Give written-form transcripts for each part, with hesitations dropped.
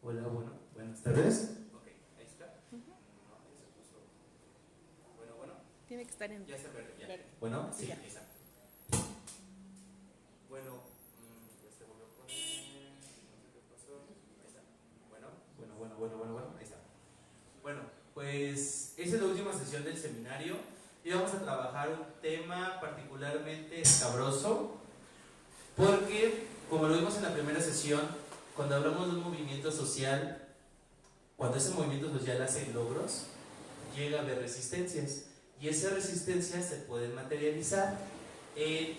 Hola, bueno, buenas tardes. Ok, ahí está. No, ahí se puso. Bueno, bueno. Tiene que estar en Ya está verde, ya. verde. Bueno, sí, Ya. ahí está. Bueno, ya se volvió a poner. No sé qué pasó. Ahí está. Bueno, ahí está. Bueno, pues esa es la última sesión del seminario y vamos a trabajar un tema particularmente escabroso porque, como lo vimos en la primera sesión, cuando hablamos de un movimiento social, cuando ese movimiento social hace logros, llega a haber resistencias y esas resistencias se pueden materializar en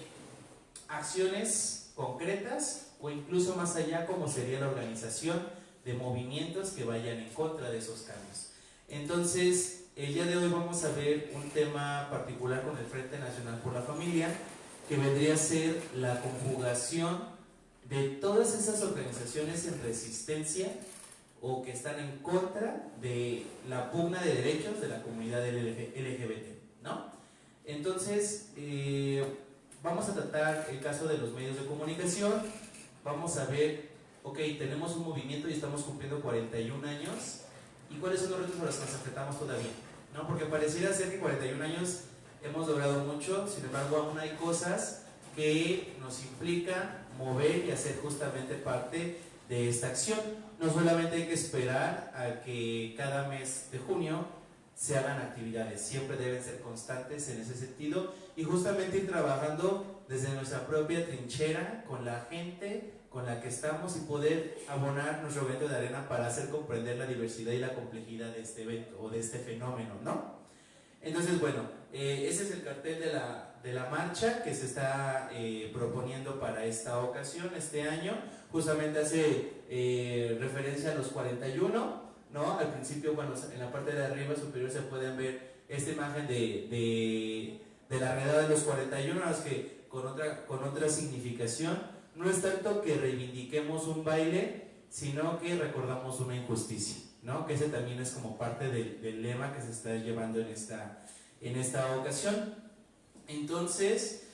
acciones concretas o incluso más allá, como sería la organización de movimientos que vayan en contra de esos cambios. Entonces, el día de hoy vamos a ver un tema particular con el Frente Nacional por la Familia, que vendría a ser la conjugación de todas esas organizaciones en resistencia o que están en contra de la pugna de derechos de la comunidad LGBT, ¿no? Entonces, vamos a tratar el caso de los medios de comunicación. Vamos a ver, ok, tenemos un movimiento y estamos cumpliendo 41 años. ¿Y cuáles son los retos a los que nos enfrentamos todavía? ¿No? Porque pareciera ser que 41 años hemos logrado mucho, sin embargo, aún hay cosas que nos implican mover y hacer justamente parte de esta acción. No solamente hay que esperar a que cada mes de junio se hagan actividades, siempre deben ser constantes en ese sentido y justamente ir trabajando desde nuestra propia trinchera con la gente con la que estamos y poder abonar nuestro evento de arena para hacer comprender la diversidad y la complejidad de este evento o de este fenómeno, ¿no? Entonces, bueno, ese es el cartel de la marcha que se está proponiendo para esta ocasión, este año. Justamente hace referencia a los 41, ¿no? Al principio, bueno, en la parte de arriba superior se pueden ver esta imagen de la redada de los 41, que con otra significación. No es tanto que reivindiquemos un baile, sino que recordamos una injusticia, ¿no? Que ese también es como parte del lema que se está llevando en esta ocasión. Entonces,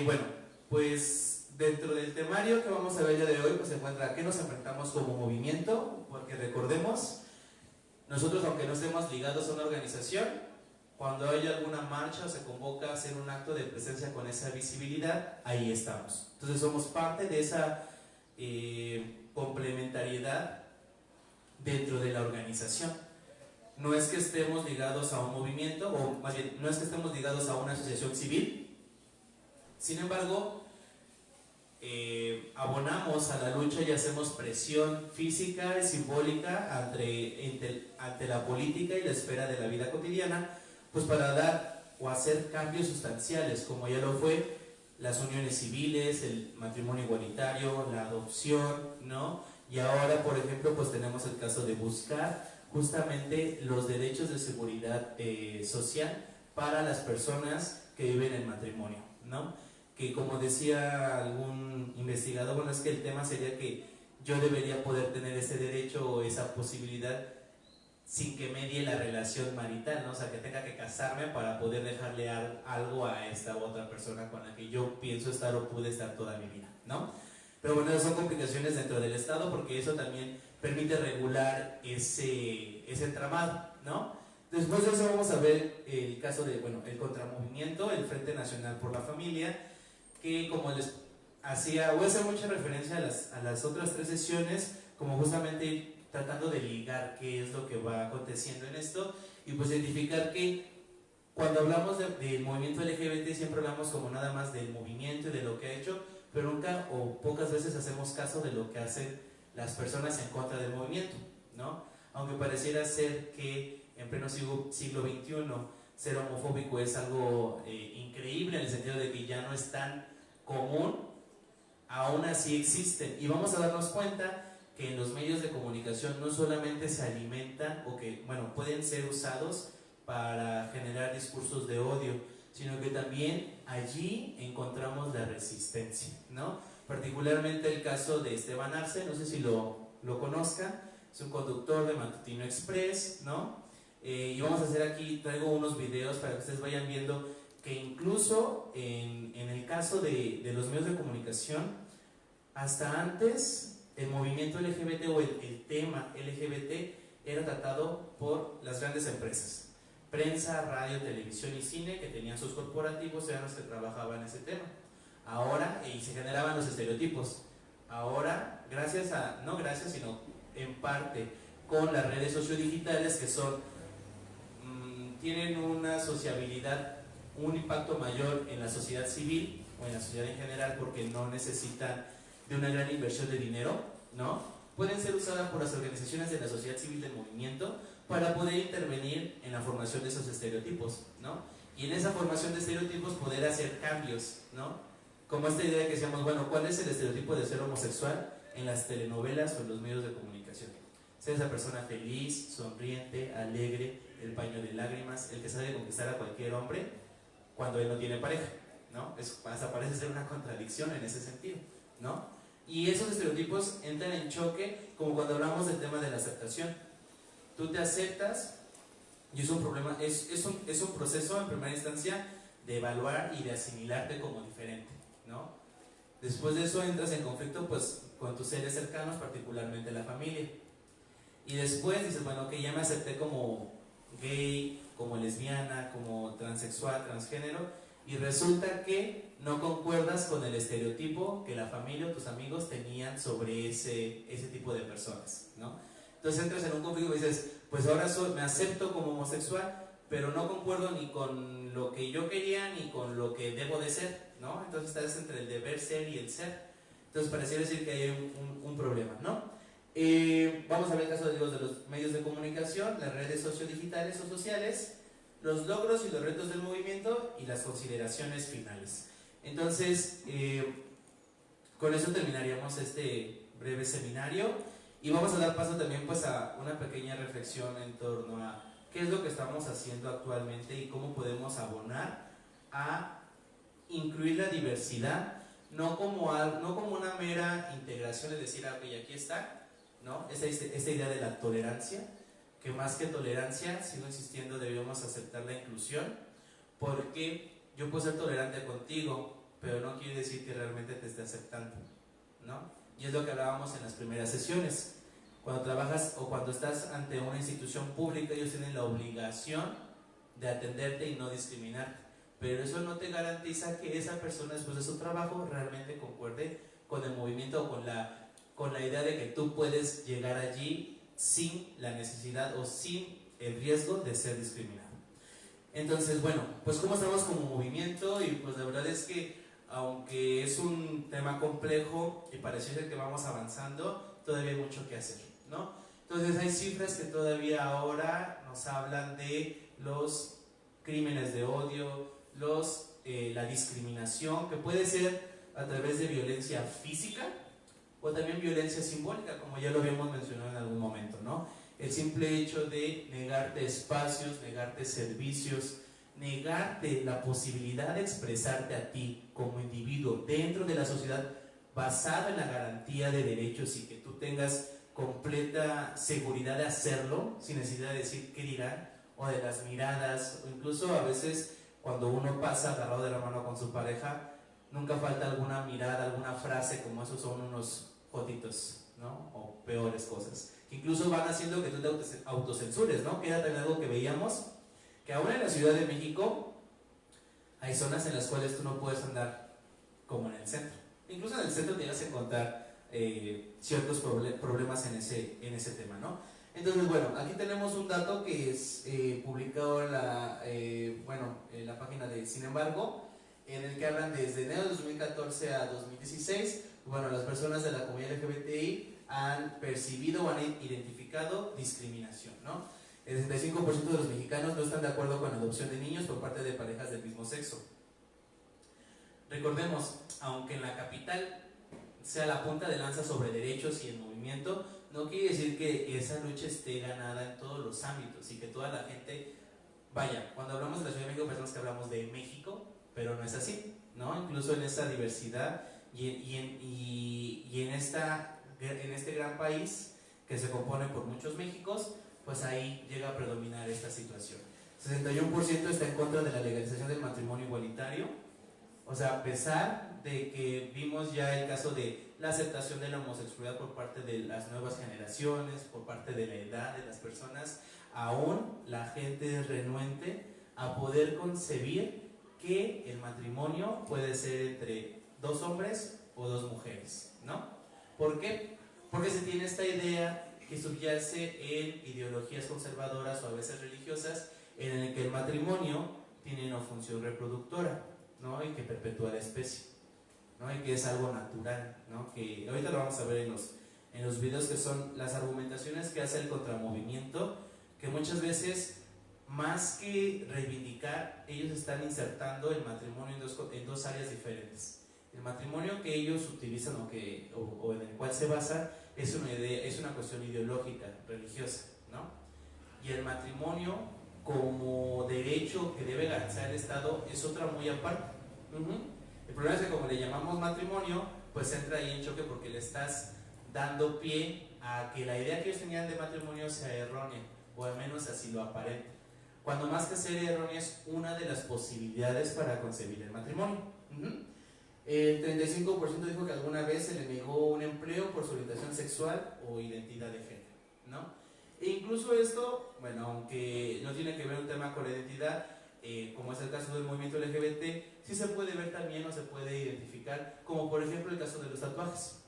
bueno, pues dentro del temario que vamos a ver el día de hoy, pues se encuentra a qué nos enfrentamos como movimiento, porque recordemos, nosotros aunque no estemos ligados a una organización, cuando hay alguna marcha o se convoca a hacer un acto de presencia con esa visibilidad, ahí estamos. Entonces somos parte de esa complementariedad dentro de la organización. No es que estemos ligados a un movimiento, o más bien, no es que estemos ligados a una asociación civil. Sin embargo, abonamos a la lucha y hacemos presión física y simbólica ante la política y la esfera de la vida cotidiana, pues para dar o hacer cambios sustanciales, como ya lo fue las uniones civiles, el matrimonio igualitario, la adopción, ¿no? Y ahora, por ejemplo, pues tenemos el caso de buscar justamente los derechos de seguridad social para las personas que viven en matrimonio, ¿no? Que como decía algún investigador, bueno, es que el tema sería que yo debería poder tener ese derecho o esa posibilidad sin que medie la relación marital, ¿no? O sea, que tenga que casarme para poder dejarle algo a esta otra persona con la que yo pienso estar o pude estar toda mi vida, ¿no? Pero bueno, son complicaciones dentro del Estado porque eso también permite regular ese entramado, ¿no? Después de eso vamos a ver el caso de, bueno, el contramovimiento, el Frente Nacional por la Familia, que como les hacía, voy a hacer mucha referencia a las otras tres sesiones, como justamente tratando de ligar qué es lo que va aconteciendo en esto y pues identificar que cuando hablamos del movimiento LGBT siempre hablamos como nada más del movimiento y de lo que ha hecho, pero nunca o pocas veces hacemos caso de lo que hacen las personas en contra del movimiento, ¿no? Aunque pareciera ser que en pleno siglo XXI ser homofóbico es algo increíble en el sentido de que ya no es tan común, aún así existen y vamos a darnos cuenta que en los medios de comunicación no solamente se alimentan o que, bueno, pueden ser usados para generar discursos de odio, sino que también allí encontramos la resistencia, ¿no? Particularmente el caso de Esteban Arce, no sé si lo conozcan, es un conductor de Matutino Express, ¿no? Y vamos a hacer aquí, traigo unos videos para que ustedes vayan viendo que incluso en el caso de los medios de comunicación, hasta antes el movimiento LGBT o el tema LGBT era tratado por las grandes empresas, prensa, radio, televisión y cine, que tenían sus corporativos, eran los que trabajaban ese tema. Ahora, y se generaban los estereotipos. Ahora, no gracias, sino en parte con las redes sociodigitales, que tienen una sociabilidad, un impacto mayor en la sociedad civil o en la sociedad en general, porque no necesitan de una gran inversión de dinero, ¿no? Pueden ser usadas por las organizaciones de la sociedad civil del movimiento para poder intervenir en la formación de esos estereotipos, ¿no? Y en esa formación de estereotipos poder hacer cambios, ¿no? Como esta idea que decíamos, bueno, ¿cuál es el estereotipo de ser homosexual en las telenovelas o en los medios de comunicación? Ser esa persona feliz, sonriente, alegre, el paño de lágrimas, el que sabe conquistar a cualquier hombre cuando él no tiene pareja, ¿no? Hasta parece ser una contradicción en ese sentido, ¿no? Y esos estereotipos entran en choque, como cuando hablamos del tema de la aceptación. Tú te aceptas y es un problema, es un proceso en primera instancia de evaluar y de asimilarte como diferente, ¿no? Después de eso entras en conflicto pues con tus seres cercanos, particularmente la familia. Y después dices, bueno, ok, ya me acepté como gay, como lesbiana, como transexual, transgénero, y resulta que no concuerdas con el estereotipo que la familia o tus amigos tenían sobre ese tipo de personas, ¿no? Entonces entras en un conflicto y dices, pues ahora me acepto como homosexual, pero no concuerdo ni con lo que yo quería ni con lo que debo de ser, ¿no? Entonces estás entre el deber ser y el ser. Entonces pareciera decir que hay un problema, ¿no? Vamos a ver el caso de los medios de comunicación, las redes sociodigitales o sociales, los logros y los retos del movimiento y las consideraciones finales. Entonces, con eso terminaríamos este breve seminario y vamos a dar paso también pues a una pequeña reflexión en torno a qué es lo que estamos haciendo actualmente y cómo podemos abonar a incluir la diversidad, no como una mera integración, es decir, ok, aquí está, ¿no? Esta idea de la tolerancia, que más que tolerancia, sigo insistiendo, debemos aceptar la inclusión, porque yo puedo ser tolerante contigo, pero no quiere decir que realmente te esté aceptando, ¿no? Y es lo que hablábamos en las primeras sesiones. Cuando trabajas o cuando estás ante una institución pública, ellos tienen la obligación de atenderte y no discriminarte, pero eso no te garantiza que esa persona después de su trabajo realmente concuerde con el movimiento o con la idea de que tú puedes llegar allí sin la necesidad o sin el riesgo de ser discriminado. Entonces, bueno, pues cómo estamos como movimiento, y pues la verdad es que aunque es un tema complejo y pareciera que vamos avanzando, todavía hay mucho que hacer, ¿no? Entonces hay cifras que todavía ahora nos hablan de los crímenes de odio, la discriminación, que puede ser a través de violencia física o también violencia simbólica, como ya lo habíamos mencionado en algún momento, ¿no? El simple hecho de negarte espacios, negarte servicios, negarte la posibilidad de expresarte a ti como individuo dentro de la sociedad basado en la garantía de derechos y que tú tengas completa seguridad de hacerlo sin necesidad de decir qué dirán o de las miradas, o incluso a veces cuando uno pasa agarrado de la mano con su pareja, nunca falta alguna mirada, alguna frase como esos son unos jotitos, ¿no? O peores cosas, que incluso van haciendo que tú te autocensures, ¿no? Que era también algo que veíamos, que ahora en la Ciudad de México hay zonas en las cuales tú no puedes andar como en el centro. Incluso en el centro te vas a encontrar ciertos problemas en ese tema, ¿no? Entonces, bueno, aquí tenemos un dato que es publicado en la página de Sin embargo, en el que hablan desde enero de 2014 a 2016, bueno, las personas de la comunidad LGBTI han percibido o han identificado discriminación, ¿no? El 65% de los mexicanos no están de acuerdo con la adopción de niños por parte de parejas del mismo sexo. Recordemos, aunque en la capital sea la punta de lanza sobre derechos y el movimiento, no quiere decir que esa lucha esté ganada en todos los ámbitos y que toda la gente, vaya, cuando hablamos de la Ciudad de México pensamos que hablamos de México, pero no es así, ¿no? Incluso en esta diversidad y en este gran país que se compone por muchos Méxicos, pues ahí llega a predominar esta situación. 61% está en contra de la legalización del matrimonio igualitario. O sea, a pesar de que vimos ya el caso de la aceptación de la homosexualidad por parte de las nuevas generaciones, por parte de la edad de las personas. Aún la gente es renuente a poder concebir que el matrimonio puede ser entre dos hombres o dos mujeres, ¿no? ¿Por qué? Porque se tiene esta idea que subyace en ideologías conservadoras o a veces religiosas, en el que el matrimonio tiene una función reproductora, ¿no? Y que perpetúa la especie, ¿no? Y que es algo natural, ¿no? Que ahorita lo vamos a ver en los videos, que son las argumentaciones que hace el contramovimiento, que muchas veces, más que reivindicar, ellos están insertando el matrimonio en dos áreas diferentes. El matrimonio que ellos utilizan o en el cual se basan es una cuestión ideológica, religiosa, ¿no? Y el matrimonio como derecho que debe garantizar el Estado es otra muy aparte. El problema es que como le llamamos matrimonio, pues entra ahí en choque porque le estás dando pie a que la idea que ellos tenían de matrimonio sea errónea, o al menos así lo aparenta, cuando más que ser errónea es una de las posibilidades para concebir el matrimonio. El 35% dijo que alguna vez se le negó un empleo por su orientación sexual o identidad de género, ¿no? E incluso esto, bueno, aunque no tiene que ver un tema con la identidad, como es el caso del movimiento LGBT, sí se puede ver también o se puede identificar, como por ejemplo el caso de los tatuajes.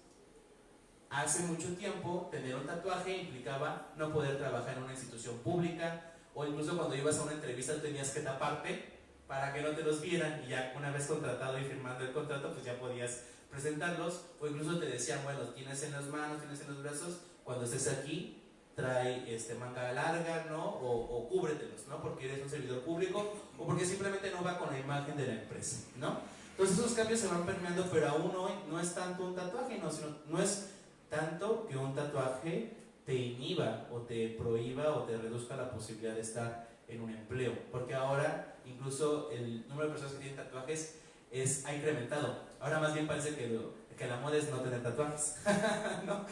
Hace mucho tiempo tener un tatuaje implicaba no poder trabajar en una institución pública, o incluso cuando ibas a una entrevista tenías que taparte para que no te los vieran, y ya una vez contratado y firmando el contrato pues ya podías presentarlos, o incluso te decían, bueno, tienes en las manos, tienes en los brazos, cuando estés aquí trae manga larga, ¿no? O cúbretelos, ¿no? Porque eres un servidor público o porque simplemente no va con la imagen de la empresa, ¿no? Entonces esos cambios se van permeando, pero aún hoy no es tanto un tatuaje, no es tanto que un tatuaje te inhiba o te prohíba o te reduzca la posibilidad de estar en un empleo, porque ahora incluso el número de personas que tienen tatuajes ha incrementado. Ahora más bien parece que la moda es no tener tatuajes, ¿no?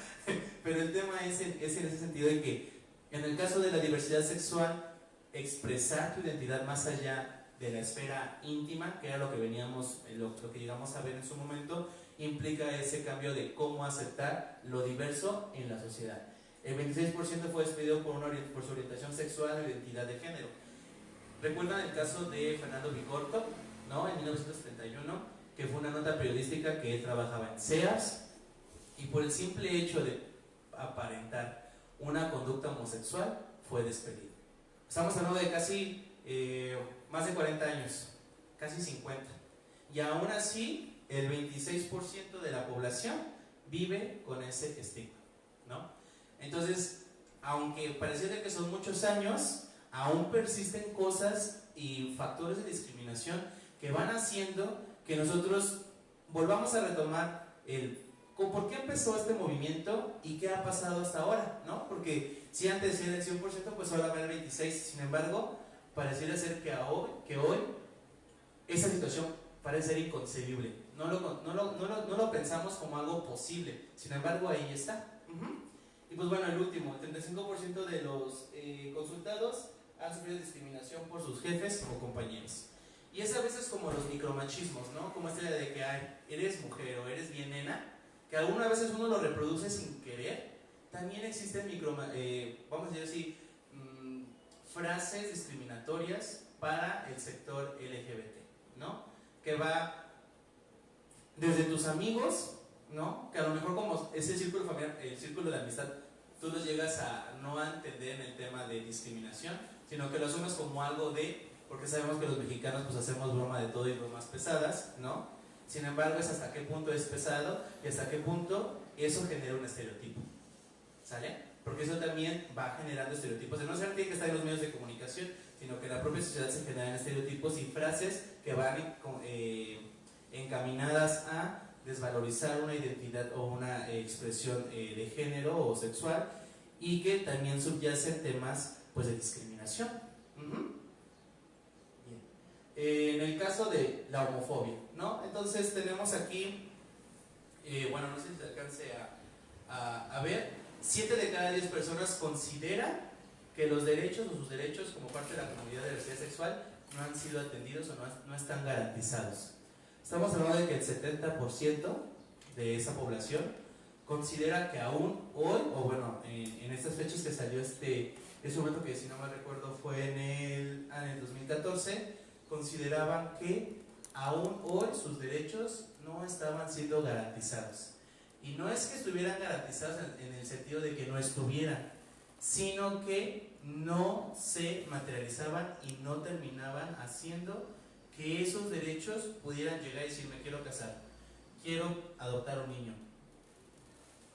Pero el tema es en ese sentido de que en el caso de la diversidad sexual, expresar tu identidad más allá de la esfera íntima, que era lo que lo que llegamos a ver en su momento, implica ese cambio de cómo aceptar lo diverso en la sociedad. El 26% fue despedido por su orientación sexual o identidad de género. ¿Recuerdan el caso de Fernando Vigorto, ¿no? En 1971, que fue una nota periodística que él trabajaba en Sears, y por el simple hecho de aparentar una conducta homosexual fue despedido. Estamos hablando de casi más de 40 años, casi 50, y aún así el 26% de la población vive con ese estigma, ¿no? Entonces, aunque pareciera que son muchos años, aún persisten cosas y factores de discriminación que van haciendo que nosotros volvamos a retomar ¿por qué empezó este movimiento y qué ha pasado hasta ahora? ¿No? Porque si antes era el 100%, pues ahora va el 26%. Sin embargo, pareciera ser que hoy esa situación parece ser inconcebible. No lo pensamos como algo posible. Sin embargo, ahí está. Y pues bueno, el último, el 35% de los consultados han sufrido discriminación por sus jefes o compañeros. Y es a veces como los micromachismos, ¿no? Como esta idea de que eres mujer o eres bien nena, que algunas veces uno lo reproduce sin querer. También existen vamos a decir así, frases discriminatorias para el sector LGBT, ¿no? Que va desde tus amigos, ¿no? Que a lo mejor como ese círculo familiar, el círculo de amistad, tú los llegas a no entender en el tema de discriminación, sino que lo asumes como algo porque sabemos que los mexicanos pues hacemos broma de todo y bromas pesadas, ¿no? Sin embargo, es hasta qué punto es pesado y hasta qué punto eso genera un estereotipo, ¿sale? Porque eso también va generando estereotipos. No solamente tiene que estar en los medios de comunicación, sino que en la propia sociedad se generan estereotipos y frases que van encaminadas a desvalorizar una identidad o una expresión de género o sexual, y que también subyacen temas pues de discriminación. Bien. En el caso de la homofobia, ¿no? Entonces tenemos aquí, bueno, no sé si se alcance a ver, 7 de cada 10 personas consideran que los derechos o sus derechos como parte de la comunidad de diversidad sexual no han sido atendidos o no están garantizados. Estamos hablando de que el 70% de esa población considera que aún hoy, o bueno, en estas fechas que salió este momento, que si no mal recuerdo fue en el 2014, consideraban que aún hoy sus derechos no estaban siendo garantizados. Y no es que estuvieran garantizados en el sentido de que no estuvieran, sino que no se materializaban y no terminaban haciendo que esos derechos pudieran llegar y decir: me quiero casar, quiero adoptar un niño,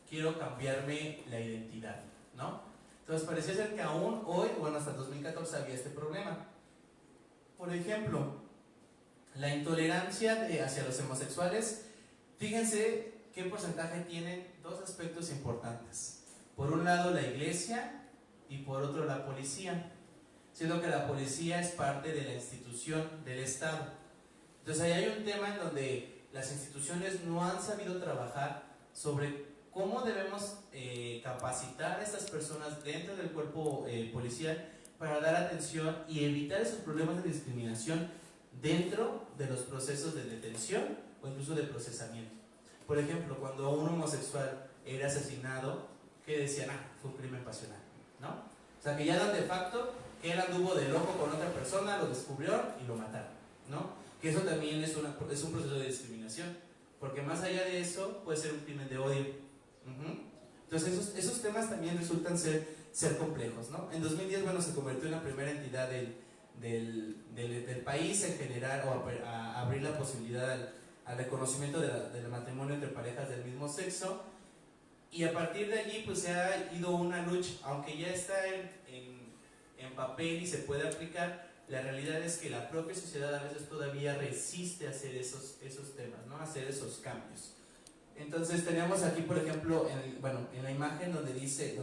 quiero cambiarme la identidad, ¿no? Entonces parecía ser que aún hoy, bueno, hasta el 2014 había este problema. Por ejemplo, la intolerancia hacia los homosexuales. Fíjense qué porcentaje tienen dos aspectos importantes. Por un lado la iglesia y por otro la policía, siendo que la policía es parte de la institución del Estado. Entonces ahí hay un tema en donde las instituciones no han sabido trabajar sobre cómo debemos capacitar a estas personas dentro del cuerpo policial para dar atención y evitar esos problemas de discriminación dentro de los procesos de detención o incluso de procesamiento. Por ejemplo, cuando un homosexual era asesinado, ¿qué decían? Fue un crimen pasional, ¿no? O sea, que ya dan de facto que él anduvo de loco con otra persona, lo descubrió y lo mataron, ¿no? Que eso también es un proceso de discriminación, porque más allá de eso puede ser un crimen de odio. Entonces esos temas también resultan ser complejos, ¿no? En 2010, bueno, se convirtió en la primera entidad del país en generar o a abrir la posibilidad al reconocimiento del matrimonio entre parejas del mismo sexo, y a partir de allí pues se ha ido una lucha, aunque ya está en papel y se puede aplicar. La realidad es que la propia sociedad a veces todavía resiste a hacer esos temas, ¿no? A hacer esos cambios. Entonces tenemos aquí, por ejemplo, en la imagen donde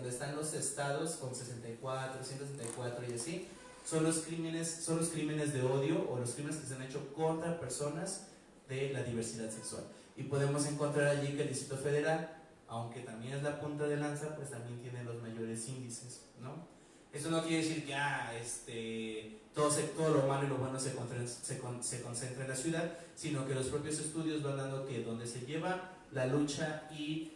están los estados con 64, 164 y así, son los crímenes de odio o los crímenes que se han hecho contra personas de la diversidad sexual. Y podemos encontrar allí que el Distrito Federal, aunque también es la punta de lanza, pues también tiene los mayores índices, ¿no? Eso no quiere decir que todo lo malo y lo bueno se concentra en la ciudad, sino que los propios estudios van dando que donde se lleva la lucha y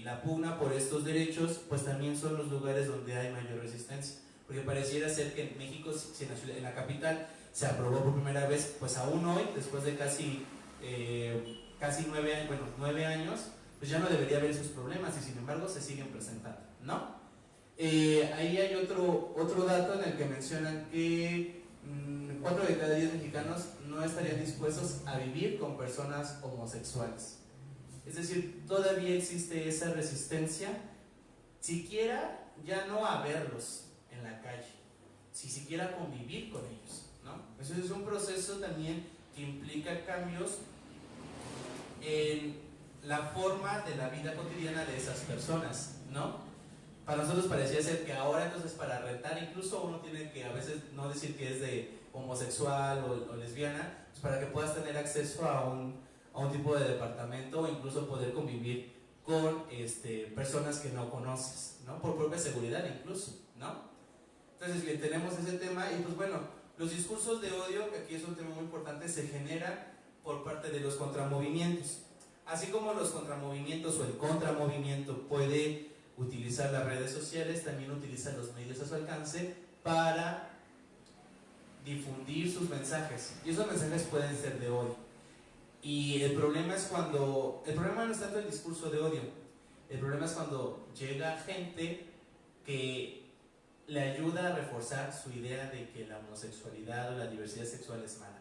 la pugna por estos derechos, pues también son los lugares donde hay mayor resistencia. Porque pareciera ser que en México, si en la capital se aprobó por primera vez, pues aún hoy, después de casi 9 años, pues ya no debería haber esos problemas, y sin embargo se siguen presentando, ¿no? Ahí hay otro dato en el que mencionan que 4 de cada 10 mexicanos no estarían dispuestos a vivir con personas homosexuales. Es decir, todavía existe esa resistencia, siquiera ya no a verlos en la calle, si siquiera convivir con ellos, ¿no? Eso es un proceso también que implica cambios en la forma de la vida cotidiana de esas personas, ¿no? Para nosotros parecía ser que ahora entonces para rentar incluso uno tiene que a veces no decir que es de homosexual o lesbiana, pues para que puedas tener acceso a un tipo de departamento o incluso poder convivir con personas que no conoces, ¿no? Por propia seguridad incluso, ¿no? Entonces bien, tenemos ese tema y pues bueno, los discursos de odio, que aquí es un tema muy importante, se generan por parte de los contramovimientos. Así como los contramovimientos o el contramovimiento puede utilizar las redes sociales, también utiliza los medios a su alcance para difundir sus mensajes, y esos mensajes pueden ser de odio. Y el problema no es tanto el discurso de odio, el problema es cuando llega gente que le ayuda a reforzar su idea de que la homosexualidad o la diversidad sexual es mala,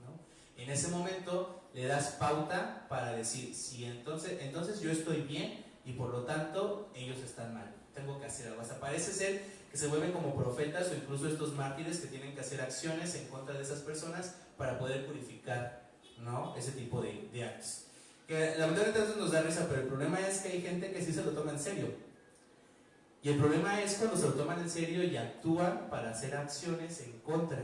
¿no? En ese momento le das pauta para decir, sí, entonces yo estoy bien y por lo tanto ellos están mal, tengo que hacer algo. Hasta parece ser que se vuelven como profetas o incluso estos mártires que tienen que hacer acciones en contra de esas personas para poder purificar, ¿no? Ese tipo de actos. Que lamentablemente a veces nos da risa, pero el problema es que hay gente que sí se lo toma en serio. Y el problema es cuando se lo toman en serio y actúan para hacer acciones en contra.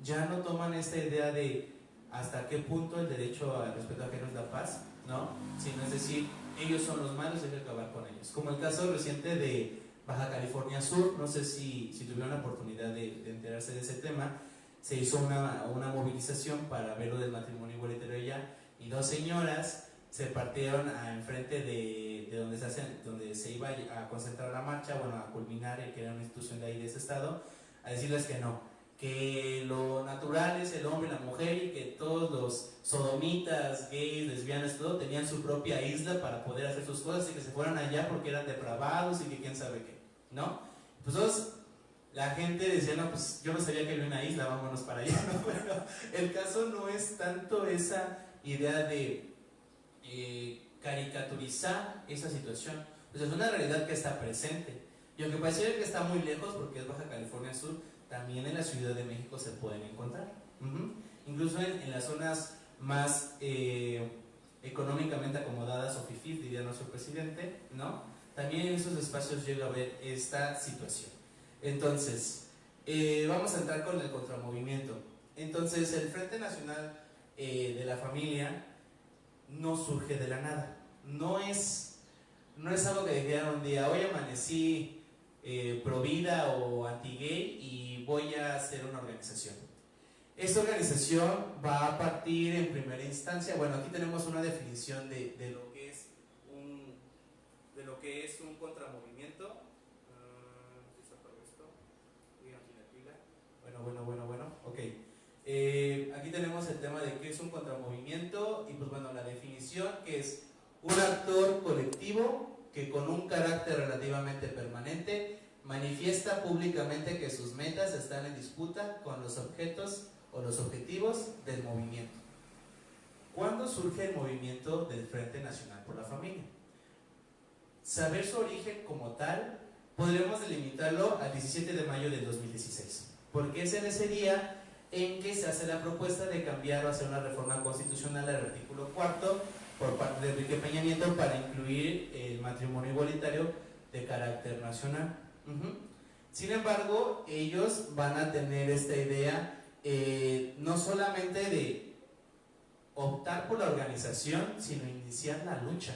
Ya no toman esta idea de hasta qué punto el derecho al respeto ajeno es la paz, ¿no? Sino es decir, ellos son los malos y hay que acabar con ellos. Como el caso reciente de Baja California Sur, no sé si tuvieron la oportunidad de enterarse de ese tema. Se hizo una movilización para ver lo del matrimonio igualitario allá, y 2 señoras se partieron enfrente de donde se iba a concentrar la marcha, bueno, a culminar, que era una institución de ahí de ese estado, a decirles que no, que lo natural es el hombre y la mujer y que todos los sodomitas, gays, lesbianas, todo tenían su propia isla para poder hacer sus cosas y que se fueran allá porque eran depravados y que quién sabe qué, ¿no? Pues todos, la gente decía, no, pues yo no sabía que había una isla, vámonos para allá, ¿no? Bueno, el caso no es tanto esa idea de caricaturizar esa situación, pues es una realidad que está presente, y aunque pareciera que está muy lejos porque es Baja California Sur, también en la Ciudad de México se pueden encontrar. Incluso en las zonas más económicamente acomodadas o fifís, diría nuestro presidente, ¿no? También en esos espacios llega a haber esta situación. Entonces, vamos a entrar con el contramovimiento. Entonces, el Frente Nacional de la Familia no surge de la nada. No es algo que dijeran un día, hoy amanecí pro vida o anti-gay y voy a hacer una organización. Esta organización va a partir en primera instancia, bueno, aquí tenemos una definición de lo que es un contramovimiento. Bueno, ok. Aquí tenemos el tema de qué es un contramovimiento y pues bueno, la definición que es un actor colectivo que con un carácter relativamente permanente manifiesta públicamente que sus metas están en disputa con los objetos o los objetivos del movimiento. ¿Cuándo surge el movimiento del Frente Nacional por la Familia? Saber su origen como tal, podremos delimitarlo al 17 de mayo del 2016, porque es en ese día en que se hace la propuesta de cambiar o hacer una reforma constitucional al artículo 4 por parte de Enrique Peña Nieto para incluir el matrimonio igualitario de carácter nacional. Sin embargo, ellos van a tener esta idea no solamente de optar por la organización, sino iniciar la lucha.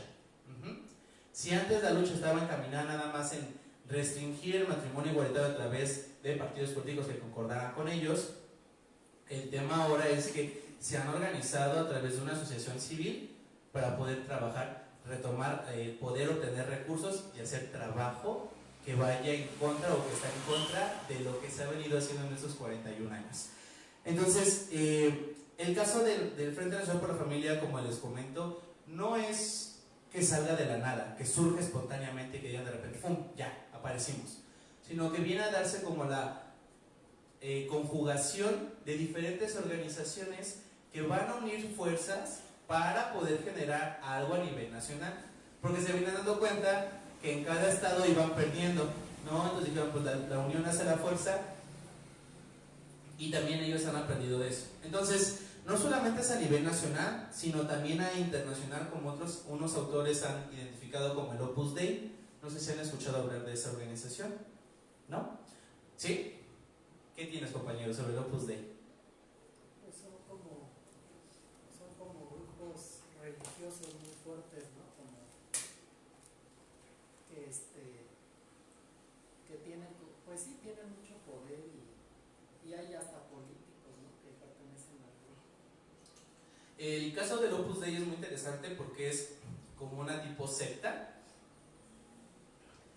Si antes la lucha estaba encaminada nada más en restringir el matrimonio igualitario a través de partidos políticos que concordaran con ellos, el tema ahora es que se han organizado a través de una asociación civil para poder trabajar, retomar, poder obtener recursos y hacer trabajo que vaya en contra o que está en contra de lo que se ha venido haciendo en estos 41 años. Entonces, el caso del Frente Nacional por la Familia, como les comento, no es que salga de la nada, que surge espontáneamente y que digan de repente, ¡pum!, ya, aparecimos, sino que viene a darse como la conjugación de diferentes organizaciones que van a unir fuerzas para poder generar algo a nivel nacional, porque se vienen dando cuenta que en cada estado iban perdiendo, ¿no? Entonces dijeron, pues la unión hace la fuerza, y también ellos han aprendido de eso. Entonces, no solamente es a nivel nacional, sino también a internacional, como unos autores han identificado como el Opus Dei. No sé si han escuchado hablar de esa organización, ¿no? ¿Sí? ¿Qué tienes, compañero, sobre el Opus Dei? Pues son como grupos religiosos muy fuertes, ¿no? Como que tienen, pues sí, tienen mucho poder y hay hasta políticos, ¿no?, que pertenecen al grupo. El caso del Opus Dei es muy interesante porque es como una tipo secta,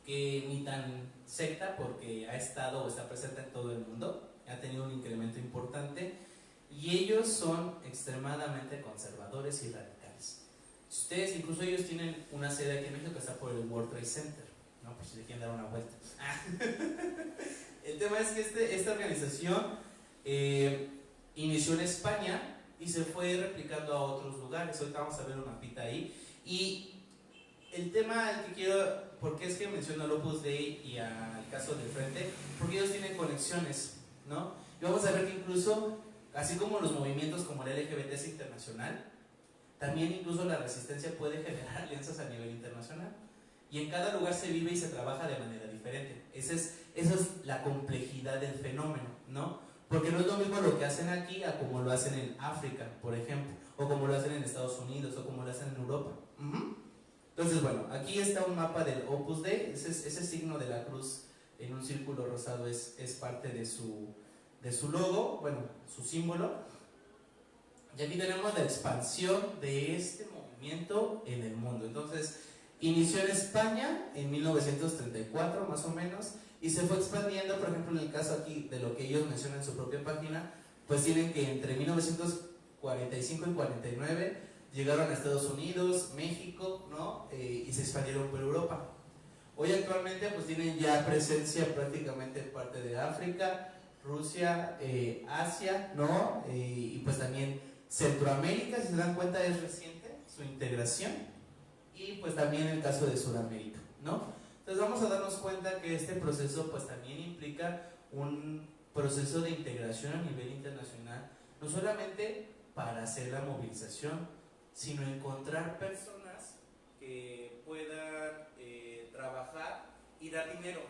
que ni tan secta porque ha estado o está presente en todo el mundo, ha tenido un incremento importante, y ellos son extremadamente conservadores y radicales. Ustedes, incluso ellos tienen una sede aquí en México que está por el World Trade Center, ¿no? Pues si le quieren dar una vuelta. El tema es que esta organización inició en España y se fue replicando a otros lugares. Ahorita vamos a ver un mapita ahí. Y el tema al que quiero, porque es que menciono al Opus Dei y al caso del Frente, porque ellos tienen conexiones, ¿no? Y vamos a ver que incluso, así como los movimientos como el LGBT es internacional, también incluso la resistencia puede generar alianzas a nivel internacional. Y en cada lugar se vive y se trabaja de manera diferente. Esa es la complejidad del fenómeno, ¿no? Porque no es lo mismo lo que hacen aquí a como lo hacen en África, por ejemplo, o como lo hacen en Estados Unidos, o como lo hacen en Europa. Entonces, bueno, aquí está un mapa del Opus Dei. Ese signo de la cruz en un círculo rosado es parte de su logo, bueno, su símbolo. Y aquí tenemos la expansión de este movimiento movimiento en el mundo. Entonces, inició en España en 1934 más o menos y se fue expandiendo. Por ejemplo, en el caso aquí de lo que ellos mencionan en su propia página, pues tienen que entre 1945 y 49 llegaron a Estados Unidos, México, ¿no? Y se expandieron por Europa. Hoy actualmente pues tienen ya presencia prácticamente en parte de África, Rusia, Asia, ¿no? Y pues también Centroamérica, si se dan cuenta, es reciente su integración, y pues también el caso de Sudamérica, ¿no? Entonces vamos a darnos cuenta que este proceso pues también implica un proceso de integración a nivel internacional, no solamente para hacer la movilización, sino encontrar personas que puedan trabajar y dar dinero,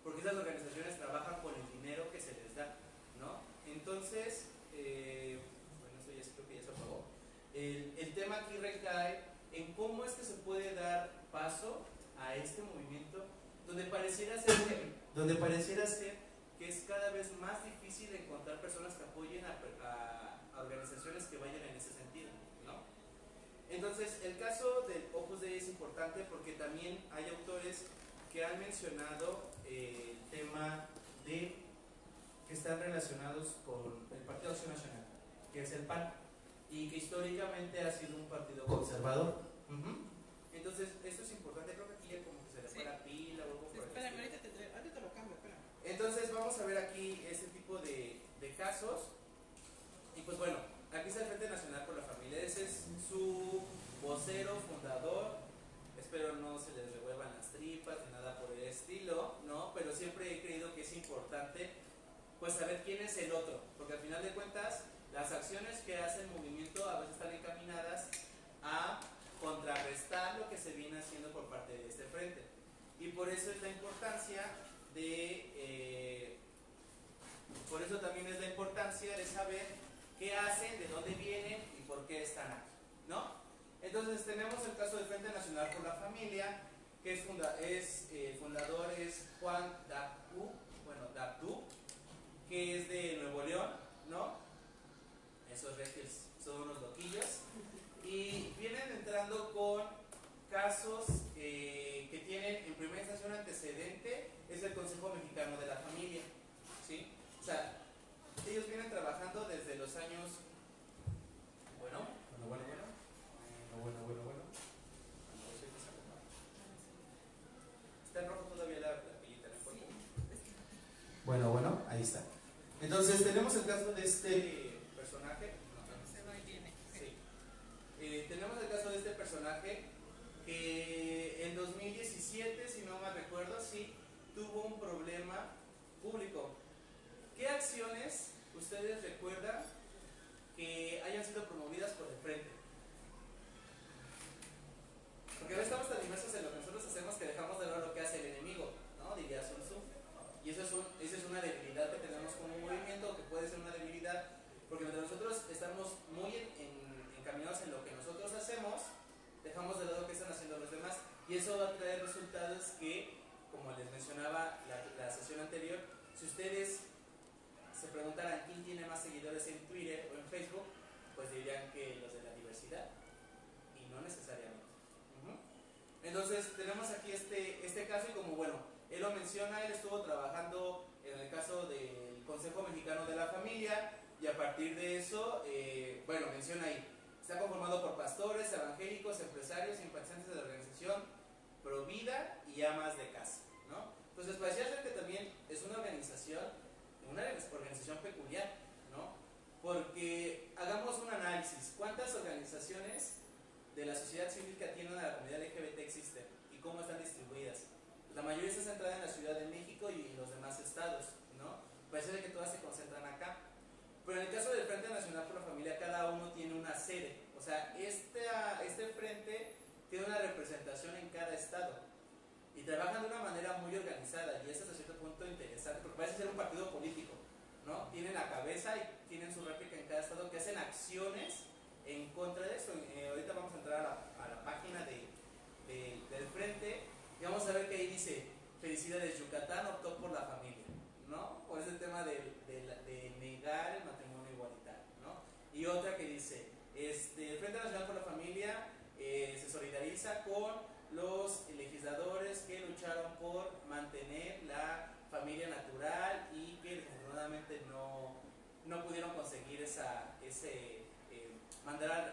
porque esas organizaciones trabajan con el dinero que se les da, ¿no? Entonces, bueno, eso ya creo que ya se apagó. El tema aquí recae en cómo es que se puede dar paso a este movimiento donde pareciera ser que es cada vez más difícil encontrar personas que apoyen a organizaciones que vayan en ese sentido, ¿no? Entonces, el caso del Opus Dei es importante porque también hay autores que han mencionado el tema de que están relacionados con el Partido Acción Nacional, que es el PAN, y que históricamente ha sido un partido conservador. Entonces, esto es importante. Creo que aquí ya como que se le fue la pila o algo por el Espérame, estilo. ahorita lo cambio, espérame. Entonces, vamos a ver aquí este tipo de casos. Y pues bueno, aquí está el Frente Nacional por la Familia. Ese es su vocero, fundador. Espero no se les revuelvan las tripas ni nada por el estilo, ¿no? Pero siempre he creído que es importante pues saber quién es el otro, porque al final de cuentas las acciones que hace el movimiento a veces están encaminadas a contrarrestar lo que se viene haciendo por parte de este frente, y por eso es la importancia de por eso también es la importancia de saber qué hacen, de dónde vienen y por qué están aquí, ¿no? Entonces tenemos el caso del Frente Nacional por la Familia, que es fundador es Juan Dabdú, que es de Nuevo León, ¿no? Esos regios son unos loquillos, y vienen entrando con casos que tienen en primera instancia un antecedente, es el Consejo Mexicano de la Familia, ¿sí? O sea, ellos vienen trabajando desde los años, bueno. Está en rojo todavía la pillita, ¿no? Bueno, ahí está. Entonces tenemos el caso de este personaje. Se va y viene. Sí. Tenemos el caso de este personaje que en 2017, si no me recuerdo, sí, tuvo un problema público. ¿Qué acciones ustedes recuerdan que hayan sido promovidas por el frente? Porque no estamos tan inmersos en lo que nosotros hacemos que dejamos de ver lo que hace el enemigo, ¿no? Diría Sun Tzu. Y esa es una debilidad que tenemos como movimiento, que puede ser una debilidad, porque mientras nosotros estamos muy encaminados en lo que nosotros hacemos, dejamos de lado lo que están haciendo los demás, y eso va a traer resultados que, como les mencionaba la sesión anterior, si ustedes se preguntaran quién tiene más seguidores en Twitter o en Facebook, pues dirían que los de la diversidad, y no necesariamente. Entonces tenemos aquí este caso, y como bueno, él lo menciona, él estuvo trabajando en el caso del Consejo Mexicano de la Familia, y a partir de eso, bueno, menciona ahí, está conformado por pastores, evangélicos, empresarios, simpatizantes de la organización Provida y amas de casa, ¿no? Entonces parecía ser que también es una organización peculiar, ¿no? Porque hagamos un análisis, ¿cuántas organizaciones de la sociedad civil que atienden a la comunidad LGBT existen y cómo están distribuidas? La mayoría está centrada en la Ciudad de México y en los demás estados, ¿no? Parece que todas se concentran acá. Pero en el caso del Frente Nacional por la Familia, cada uno tiene una sede. O sea, este frente tiene una representación en cada estado y trabajan de una manera muy organizada, y eso es a cierto punto interesante, porque parece ser un partido político, ¿no? Tienen la cabeza y tienen su réplica en cada estado, que hacen acciones en contra de esto. Ahorita vamos a entrar a la página del frente, y vamos a ver que ahí dice: felicidades, Yucatán optó por la familia, ¿no? Por ese tema de negar el matrimonio igualitario, ¿no? Y otra que dice, el Frente Nacional por la Familia mandar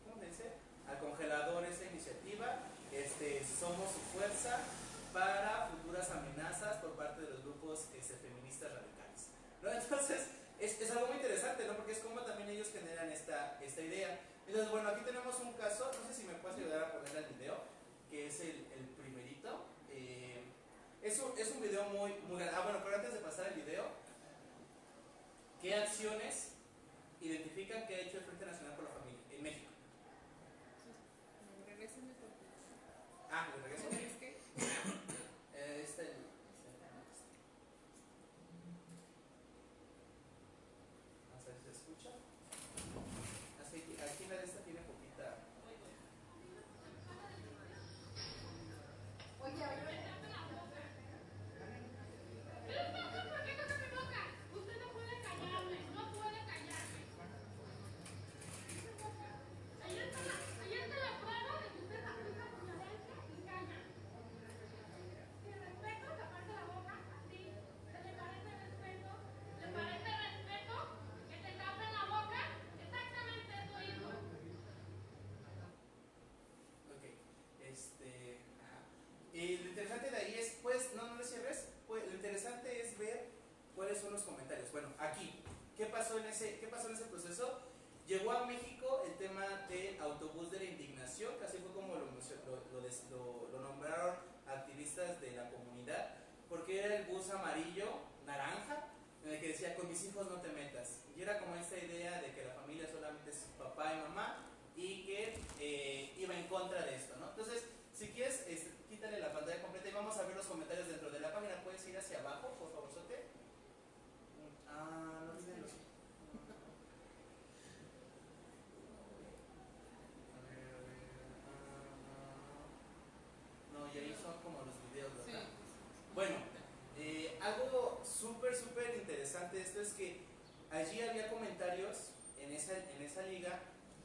¿cómo se dice? Al congelador esa iniciativa. Somos su fuerza para futuras amenazas por parte de los grupos feministas radicales, ¿no? Entonces es algo muy interesante, ¿no? Porque es como también ellos generan esta idea. Entonces, bueno, aquí tenemos un caso, no sé si me puedes ayudar a poner el video, que es el primerito. Es un video muy grande. Bueno, pero antes de pasar al video, ¿qué acciones identifican que ha hecho el Frente Nacional por la Familia en México? Regrésame por favor. ¿Le regreso? ¿Es que? Vamos a ver si se escucha. Aquí la de esta tiene poquita. Oye, lo interesante de ahí es, pues, no le cierres, pues, lo interesante es ver cuáles son los comentarios. Bueno, aquí, ¿qué pasó en ese proceso? Llegó a México el tema del autobús de la indignación, que así fue como lo nombraron activistas de la comunidad, porque era el bus amarillo, naranja, en el que decía, con mis hijos no te metas. Y era como esta idea de que la familia solamente es papá y mamá, y que iba en contra de esto, ¿no? Entonces, si quieres, quítale la pantalla completa y vamos a ver los comentarios dentro de la página. ¿Puedes ir hacia abajo, por favor, Sote? No olviden los... No, y ahí son como los videos, ¿verdad? Sí. Bueno, algo súper interesante de esto es que allí había comentarios en esa liga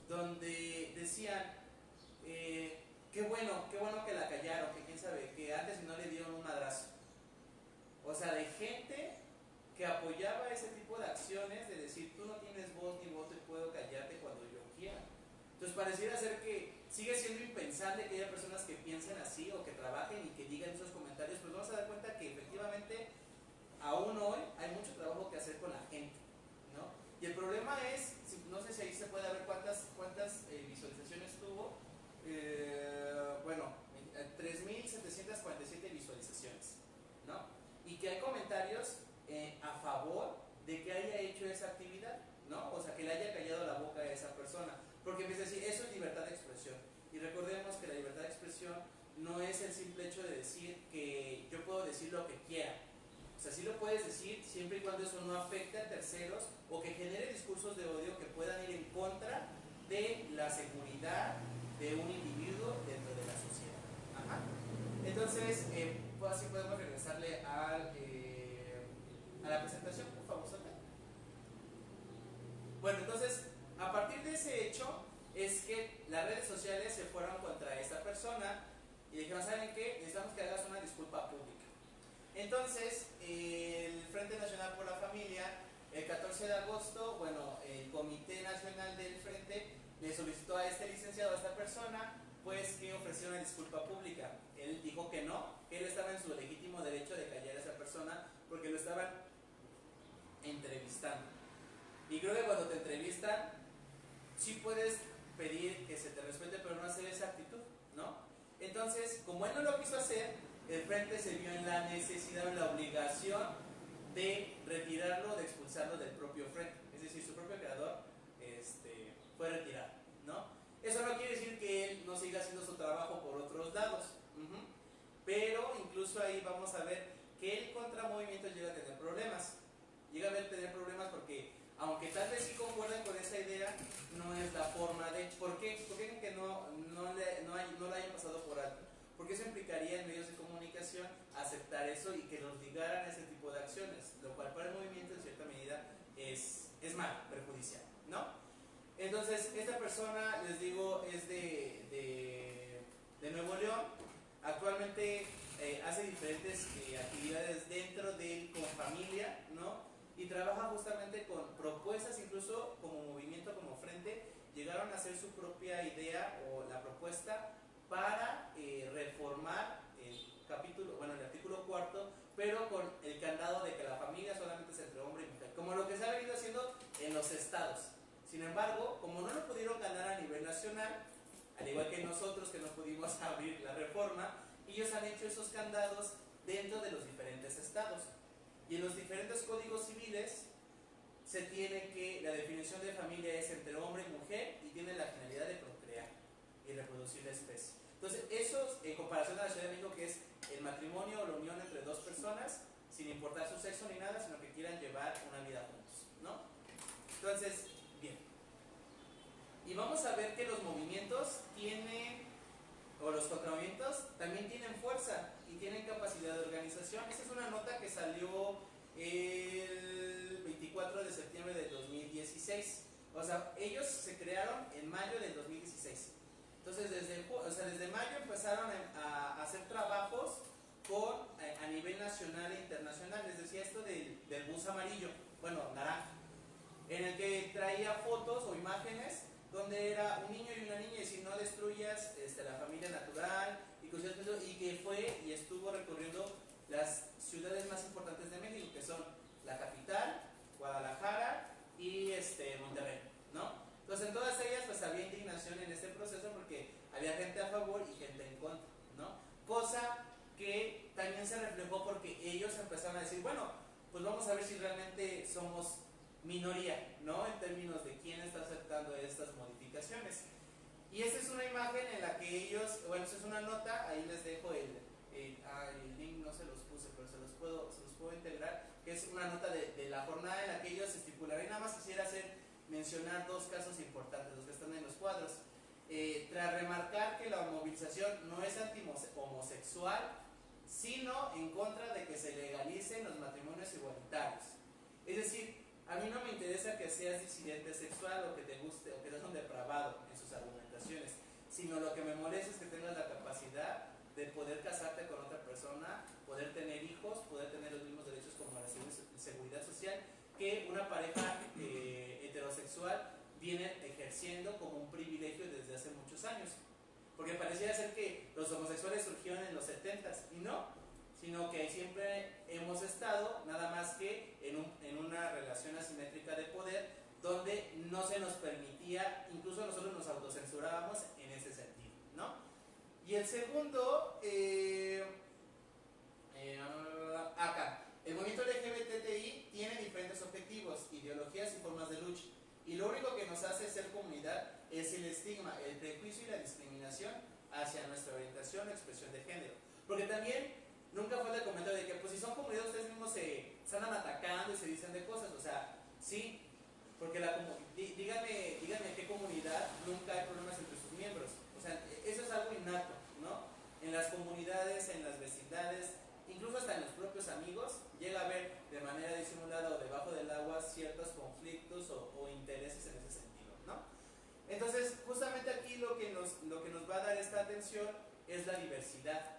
donde decían... qué bueno que la callaron, que quién sabe, que antes no le dieron un madrazo. O sea, de gente que apoyaba ese tipo de acciones, de decir, tú no tienes voz ni voto y puedo callarte cuando yo quiera. Entonces pareciera ser que sigue siendo impensable que haya personas que piensen así o que trabajen y que digan esos comentarios, pues vamos a dar cuenta que efectivamente aún hoy hay mucho trabajo que hacer con la gente, ¿no? Y el problema es, no sé si ahí se puede ver cuántas visualizaciones tuvo. Bueno, 3.747 visualizaciones, ¿no? Y que hay comentarios a favor de que haya hecho esa actividad, ¿no? O sea, que le haya callado la boca a esa persona. Porque empieza a decir, eso es libertad de expresión. Y recordemos que la libertad de expresión no es el simple hecho de decir que yo puedo decir lo que quiera. O sea, sí lo puedes decir siempre y cuando eso no afecte a terceros o que genere discursos de odio que puedan ir en contra de la seguridad de un individuo dentro de la sociedad. Ajá. Entonces, pues así podemos regresarle a la presentación, por favor, Sote. Bueno, entonces, a partir de ese hecho, es que las redes sociales se fueron contra esta persona y dijeron, ¿saben qué? Necesitamos que hagas una disculpa pública. Entonces, el Frente Nacional por la Familia, el 14 de agosto, bueno, el Comité Nacional del Frente le solicitó a este licenciado, a esta persona, pues que ofreciera una disculpa pública. Él dijo que no, que él estaba en su legítimo derecho de callar a esa persona porque lo estaban entrevistando. Y creo que cuando te entrevistan, sí puedes pedir que se te respete, pero no hacer esa actitud, ¿no? Entonces, como él no lo quiso hacer, el Frente se vio en la necesidad o en la obligación de retirarlo, de expulsarlo del propio Frente. Es decir, su propio creador fue retirado, ¿no? Eso no quiere decir que él no siga haciendo su trabajo por otros lados. Pero incluso ahí vamos a ver que el contramovimiento llega a tener problemas. Llega a tener problemas porque, aunque tal vez sí concuerden con esa idea, no es la forma de... ¿Por qué? ¿Por qué creen que no la hayan pasado por alto? Porque eso implicaría en medios de comunicación aceptar eso y que los ligaran a ese tipo de acciones, lo cual para el movimiento en cierta medida es mal, perjudicial, ¿no? Entonces, esta persona, les digo, es de Nuevo León. Actualmente hace diferentes actividades dentro de Confamilia, ¿no? y trabaja justamente con propuestas, incluso como movimiento, como frente, llegaron a hacer su propia idea o la propuesta para reformar el artículo cuarto, pero con el candado de que la familia solamente es entre hombre y mujer, como lo que se ha venido haciendo en los estados. Sin embargo, como no lo pudieron ganar a nivel nacional, al igual que nosotros que no pudimos abrir la reforma, ellos han hecho esos candados dentro de los diferentes estados. Y en los diferentes códigos civiles se tiene que la definición de familia es entre hombre y mujer y tiene la finalidad de procrear y reproducir la especie. Entonces, eso en comparación a la Ciudad de México, que es el matrimonio o la unión entre dos personas, sin importar su sexo ni nada, sino que quieran llevar una vida juntos, ¿no? Entonces, bien. Y vamos a ver que los movimientos tienen, o los contramovimientos, también tienen fuerza y tienen capacidad de organización. Esta es una nota que salió el 24 de septiembre del 2016. O sea, ellos se crearon en mayo del 2016. Entonces, desde mayo empezaron a hacer trabajos a nivel nacional e internacional. Les decía esto del bus amarillo, bueno, naranja, en el que traía fotos o imágenes donde era un niño y una niña, y si no destruyas la familia natural, y que fue y estuvo recorriendo las ciudades más importantes de México, que son la capital, Guadalajara y Monterrey, ¿no? Entonces en todas ellas pues había indignación en este proceso porque había gente a favor y gente en contra, ¿no? Cosa que también se reflejó porque ellos empezaron a decir, bueno, pues vamos a ver si realmente somos minoría, ¿no? En términos de quién está aceptando estas modificaciones. Y esta es una imagen en la que ellos, bueno, esta es una nota, ahí les dejo el link, no se los puse, pero se los puedo integrar, que es una nota de la jornada en la que ellos estipularon. Y nada más quisiera mencionar dos casos importantes, los que están en los cuadros. Tras remarcar que la movilización no es anti-homosexual, sino en contra de que se legalicen los matrimonios igualitarios. Es decir, a mí no me interesa que seas disidente sexual o que te guste o que seas un depravado en sus argumentaciones, sino lo que me molesta es que tengas la capacidad de poder casarte con otra persona, poder tener hijos, poder tener los mismos derechos como la seguridad social que una pareja heterosexual viene ejerciendo como un privilegio desde hace muchos años. Porque pareciera ser que los homosexuales surgieron en los 70s y no, sino que siempre hemos estado nada más que en una relación asimétrica de poder donde no se nos permitía, incluso nosotros nos autocensurábamos en ese sentido, ¿no? Y el segundo, acá, el movimiento LGBTI tiene diferentes objetivos, ideologías y formas de lucha, y lo único que nos hace ser comunidad es el estigma, el prejuicio y la discriminación hacia nuestra orientación o expresión de género. Porque también nunca fue el comentario de que pues si son comunidades ustedes mismos se andan atacando y se dicen de cosas, o sea, sí, porque díganme qué comunidad nunca hay problemas entre sus miembros, o sea, eso es algo innato, ¿no? En las comunidades, en las vecindades, incluso hasta en los propios amigos, llega a haber de manera disimulada o debajo del agua ciertos conflictos o intereses en ese sentido, ¿no? Entonces, justamente aquí lo que nos va a dar esta atención es la diversidad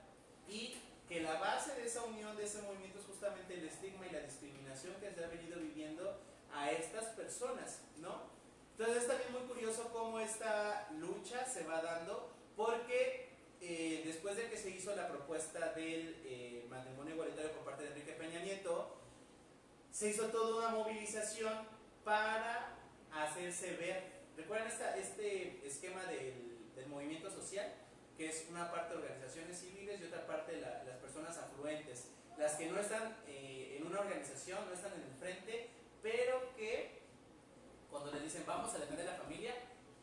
y que la base de esa unión, de ese movimiento, es justamente el estigma y la discriminación que se ha venido viviendo a estas personas, ¿no? Entonces es también muy curioso cómo esta lucha se va dando, porque después de que se hizo la propuesta del matrimonio igualitario por parte de Enrique Peña Nieto, se hizo toda una movilización para hacerse ver. ¿Recuerdan este esquema del movimiento social? Que es una parte de organizaciones civiles y otra parte de las personas afluentes, las que no están en una organización, no están en el frente, pero que cuando les dicen vamos a defender la familia,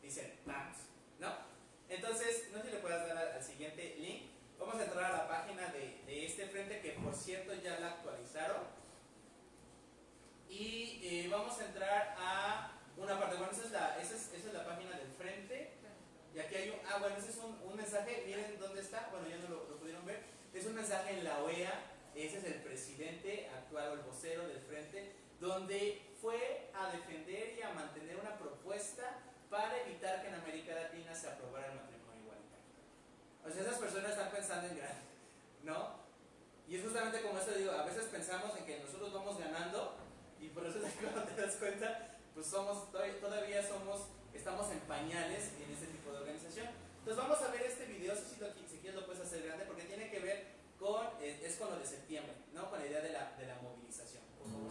dicen vamos, ¿no? Entonces, no sé si le puedas dar al siguiente link. Vamos a entrar a la página de este frente, que por cierto ya la actualizaron, y vamos a entrar a una parte. Bueno, esa es la página del frente. Y aquí hay bueno, ese es un mensaje, miren dónde está, bueno, ya no lo pudieron ver, es un mensaje en la OEA, ese es el presidente actual o el vocero del frente, donde fue a defender y a mantener una propuesta para evitar que en América Latina se aprobara el matrimonio igualitario. O sea, esas personas están pensando en grande, ¿no? Y es justamente como esto digo, a veces pensamos en que nosotros vamos ganando y por eso es que cuando te das cuenta, pues todavía estamos en pañales en este tipo de organización. Entonces vamos a ver este video, si quieres lo puedes hacer grande, porque tiene que ver con lo de septiembre, ¿no? Con la idea de la movilización. Por favor,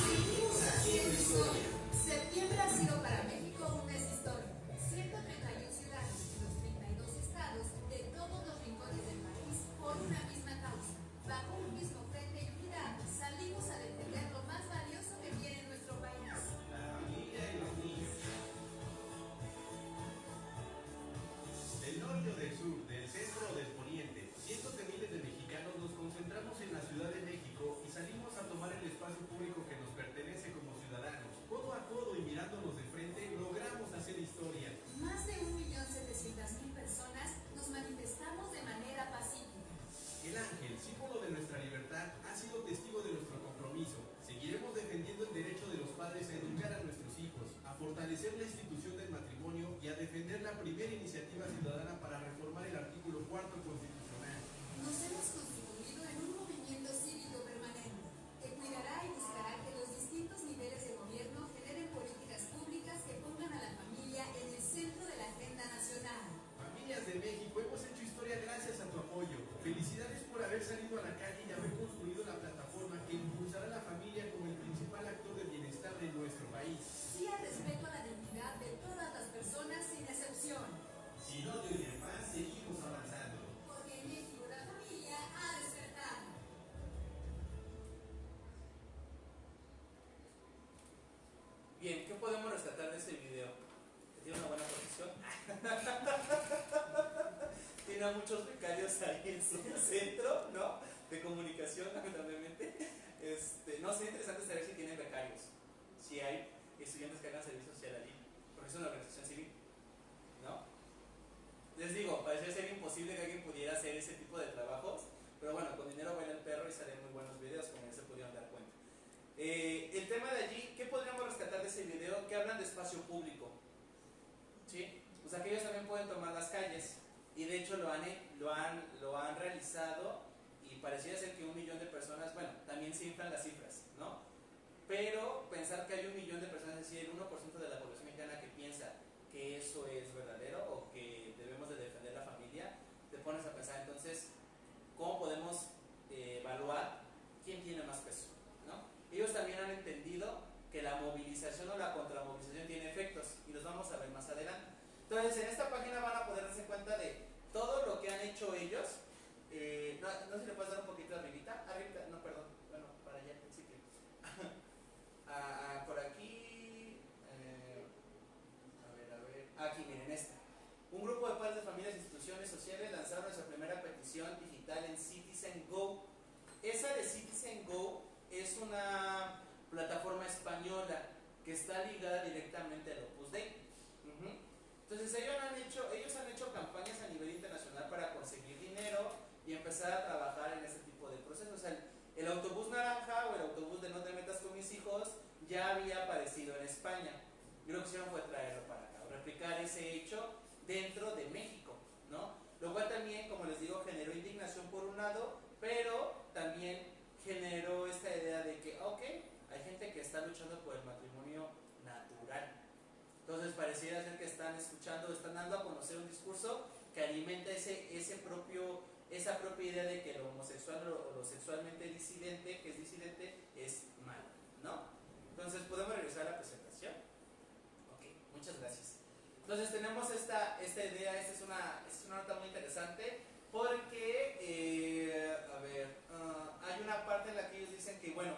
Seguimos haciendo historia. Septiembre ha sido para México un mes histórico. 131 ciudades de los 32 estados de todos los rincones del país por una misma causa. Bajo un mismo frente y unidad, salimos a defender lo más valioso que tiene nuestro país. La familia y los niños. Del norte o del sur, del centro o del poniente, cientos de miles de mexicanos nos concentramos en la Ciudad de México y salimos a tomar el espacio público que nos pertenece como ciudadanos. Codo a codo y mirándonos de frente, logramos hacer historia. Más de 1.700.000 personas nos manifestamos de manera pacífica. El ángel, símbolo de nuestra libertad, ha sido testigo de nuestro compromiso. Seguiremos defendiendo el derecho de los padres a educar a nuestros hijos, a fortalecer la institución del matrimonio y a defender la primera iniciativa ciudadana para reformar el artículo 4 constitucional. Nos hemos constituido en un movimiento cívico permanente que cuidará y buscará que los distintos niveles de gobierno generen políticas públicas que pongan a la familia en el centro de la agenda nacional. Familias de México, hemos hecho historia gracias a tu apoyo. Felicidades por haber salido a la calle y haber construido la plataforma que impulsará a la familia como el principal actor de bienestar de nuestro país. Sí al respeto a la dignidad de todas las personas sin excepción. Si no te oyen más, seguimos avanzando. Porque en México la familia ha despertado. bien, ¿qué podemos rescatar de este video? Que tiene una buena posición. Tiene a muchos becarios ahí en su centro, ¿no? De comunicación, lamentablemente. No, sería interesante saber si tienen becarios. Si hay estudiantes que hagan servicio social allí. Porque es una organización civil, ¿no? Les digo, parecía ser imposible que alguien pudiera hacer ese tipo de trabajos. Pero bueno, con dinero baila el perro y salen muy buenos videos, como ya se pudieron dar cuenta. El tema de allí, ¿qué podríamos rescatar de ese video? Que hablan de espacio público. ¿Sí? O sea, que ellos también pueden tomar las calles. Y de hecho lo han realizado y pareciera ser que 1 millón de personas, bueno, también se inflan las cifras, ¿no? Pero pensar que hay 1 millón de personas, es decir, el 1% de la población mexicana que piensa que eso es verdadero o que debemos de defender la familia, te pones a pensar entonces, ¿cómo podemos evaluar quién tiene más peso? ¿No? Ellos también han entendido que la movilización o la contramovilización tiene efectos y los vamos a ver más adelante. Entonces, en esta página van a poder darse cuenta de todo lo que han hecho ellos. No sé si le puedes dar un poquito arribita. No, perdón. Bueno, para allá al principio. Por aquí. A ver. Aquí, miren esta. Un grupo de padres de familias e instituciones sociales lanzaron su primera petición digital en Citizen Go. Esa de Citizen Go es una plataforma española que está ligada directamente al Opus Dei. Entonces ellos han hecho campañas a nivel internacional para conseguir dinero y empezar a trabajar en ese tipo de procesos. O sea, el autobús naranja o el autobús de no te metas con mis hijos ya había aparecido en España. Y lo que hicieron fue traerlo para acá, replicar ese hecho dentro de México, ¿no? Lo cual también, como les digo, generó indignación por un lado, pero también generó esta idea de que, ok, hay gente que está luchando por el matrimonio natural. Entonces pareciera ser que están escuchando, están dando a conocer un discurso que alimenta esa propia idea de que lo homosexual o lo sexualmente disidente, que es disidente, es malo, ¿no? Entonces, ¿podemos regresar a la presentación? Ok, muchas gracias. Entonces tenemos esta idea, esta es una nota muy interesante, porque, hay una parte en la que ellos dicen que, bueno,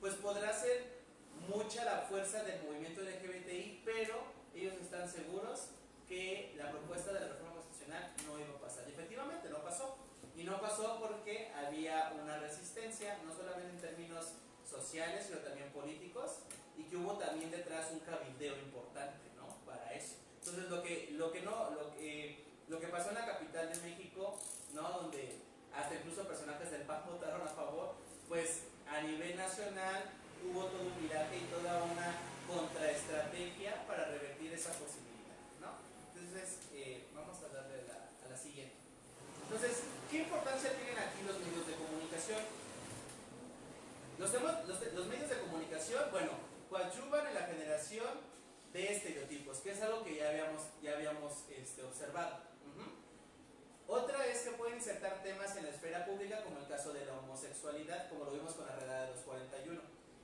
pues podrá ser mucha la fuerza del movimiento LGBTI, pero ellos están seguros que la propuesta de la reforma constitucional no iba a pasar. Y efectivamente no pasó. Y no pasó porque había una resistencia, no solamente en términos sociales, sino también políticos, y que hubo también detrás un cabildeo importante, ¿no? Para eso. Entonces lo que pasó en la capital de México, ¿no? Donde hasta incluso personajes del PAN votaron a favor, pues a nivel nacional hubo todo un viraje y toda una contraestrategia para revertir esa posibilidad, ¿no? Entonces, vamos a darle a la siguiente. Entonces, ¿qué importancia tienen aquí los medios de comunicación? Los medios de comunicación, bueno, coadyuvan en la generación de estereotipos, que es algo que ya habíamos observado. Otra es que pueden insertar temas en la esfera pública, como el caso de la homosexualidad, como lo vimos con la redada de los 41.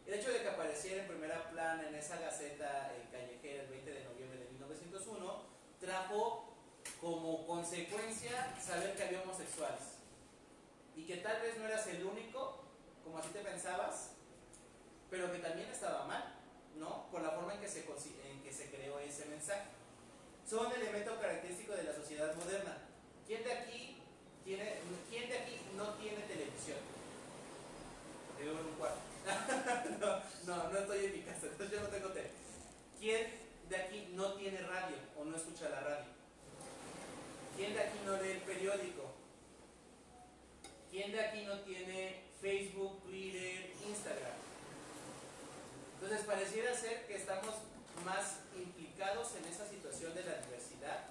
El hecho de que apareciera en primera plana en esa gaceta callejera el 20 de noviembre de 1901 trajo como consecuencia saber que había homosexuales y que tal vez no eras el único, como así te pensabas, pero que también estaba mal, ¿no? Por la forma en que se creó ese mensaje. Son elementos característicos de la sociedad moderna. ¿Quién de aquí no tiene televisión? Vivo en un cuarto. no estoy en mi casa, entonces yo no tengo tele. ¿Quién de aquí no tiene radio o no escucha la radio? ¿Quién de aquí no lee el periódico? ¿Quién de aquí no tiene Facebook, Twitter, Instagram? Entonces pareciera ser que estamos más implicados en esa situación de la diversidad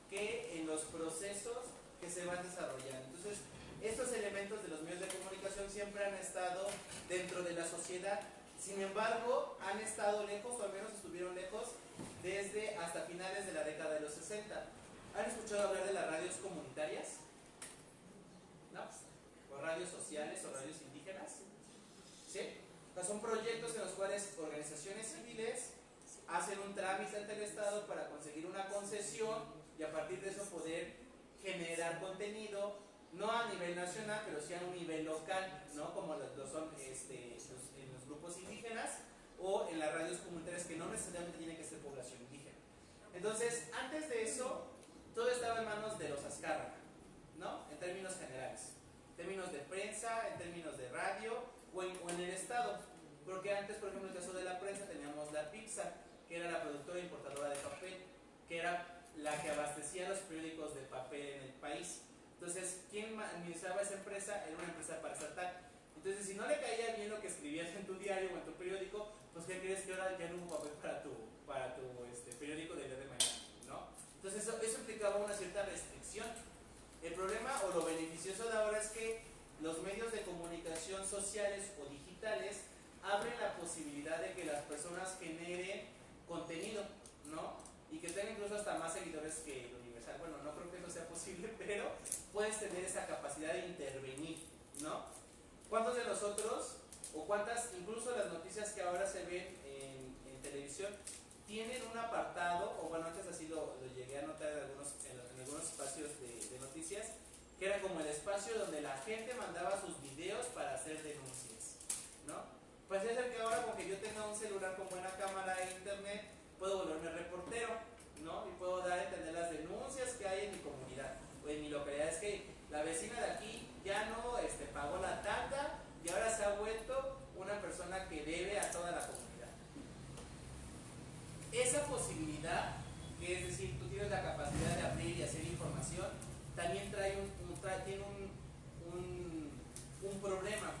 que en los procesos que se van desarrollando. Entonces, estos elementos de los medios de comunicación siempre han estado dentro de la sociedad, sin embargo, han estado lejos, o al menos estuvieron lejos, desde hasta finales de la década de los 60. ¿Han escuchado hablar de las radios comunitarias? ¿No? ¿O radios sociales o radios indígenas? ¿Sí? O sea, son proyectos en los cuales organizaciones civiles hacen un trámite ante el Estado para conseguir una concesión y a partir de eso poder generar contenido, no a nivel nacional, pero sí a un nivel local, ¿no? Como lo son en los grupos indígenas o en las radios comunitarias, que no necesariamente tienen que ser población indígena. Entonces, antes de eso, todo estaba en manos de los Azcárraga, ¿no? En términos generales, en términos de prensa, en términos de radio o en el Estado. Porque antes, por ejemplo, en el caso de la prensa teníamos la PIPSA, que era la productora importadora de papel, que era la que abastecía los periódicos de papel en el país. Entonces, ¿quién administraba esa empresa? Era una empresa paraestatal. Entonces, si no le caía bien lo que escribías en tu diario o en tu periódico, pues ¿qué crees? Que ahora ya no hubo papel para tu periódico del día de mañana, ¿no? Entonces, eso implicaba una cierta restricción. El problema o lo beneficioso de ahora es que los medios de comunicación sociales o digitales abren la posibilidad de que las personas generen contenido, ¿no? Y que tengan incluso hasta más seguidores que el Universal. Bueno, no creo que eso sea posible, pero puedes tener esa capacidad de intervenir, ¿no? ¿Cuántos de nosotros, o cuántas, incluso las noticias que ahora se ven en televisión, tienen un apartado, o bueno, antes así lo llegué a notar en algunos espacios de noticias, que era como el espacio donde la gente mandaba sus videos para hacer denuncias, ¿no? Parece ser que ahora, porque yo tenga un celular con buena cámara e internet, puedo volverme reportero, ¿no? Y puedo dar a entender las denuncias que hay en mi comunidad o en mi localidad. Es que la vecina de aquí ya no pagó la tanda y ahora se ha vuelto una persona que debe a toda la comunidad. Esa posibilidad, que es decir, tú tienes la capacidad de abrir y hacer información, también tiene un problema.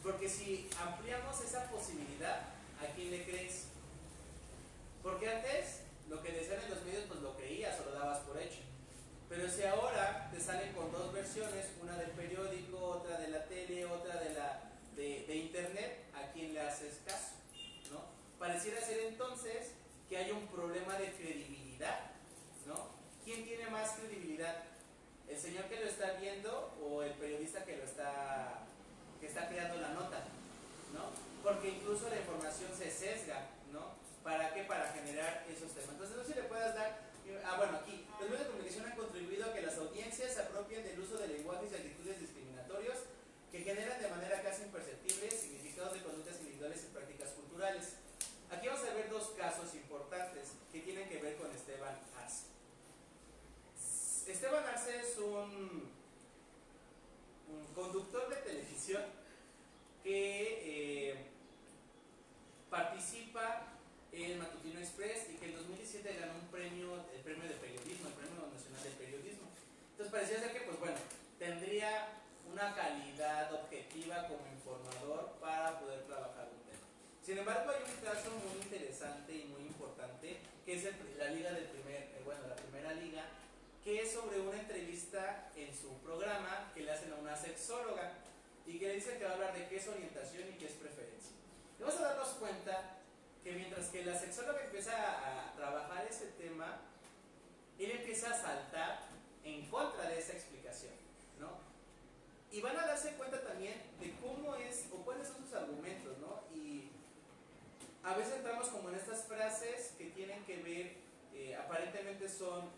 Porque si ampliamos esa posibilidad, ¿a quién le crees? Porque antes, lo que decían en los medios, pues lo creías o lo dabas por hecho. Pero si ahora te salen con dos versiones, una del periódico, otra de la tele, otra de internet, ¿a quién le haces caso? ¿No? Pareciera ser entonces que hay un problema de credibilidad, ¿no? ¿Quién tiene más credibilidad? ¿El señor que lo está viendo o el periodista que está creando la nota? ¿No? Porque incluso la información se sesga, ¿no? ¿Para qué? Para generar esos temas. Entonces, no sé si le puedas dar... bueno, aquí, los medios de comunicación han contribuido a que las audiencias se apropien del uso de lenguajes y actitudes discriminatorios que generan de manera casi imperceptible significados de conductas individuales y prácticas culturales. Aquí vamos a ver dos casos importantes que tienen que ver con Esteban Arce. Esteban Arce es un conductor de televisión que participa en Matutino Express y que en 2017 ganó el premio de periodismo, el Premio Nacional de Periodismo. Entonces parecía ser que, pues bueno, tendría una calidad objetiva como informador para poder trabajar un tema. Sin embargo, hay un caso muy interesante y muy importante, que es la primera liga, que es sobre una entrevista en su programa que le hacen a una sexóloga y y que dice que va a hablar de qué es orientación y qué es preferencia. Y vamos a darnos cuenta que mientras que la sexóloga empieza a trabajar ese tema, él empieza a saltar en contra de esa explicación, ¿no? Y van a darse cuenta también de cómo es o cuáles son sus argumentos, ¿no? Y a veces entramos como en estas frases que tienen que ver, aparentemente son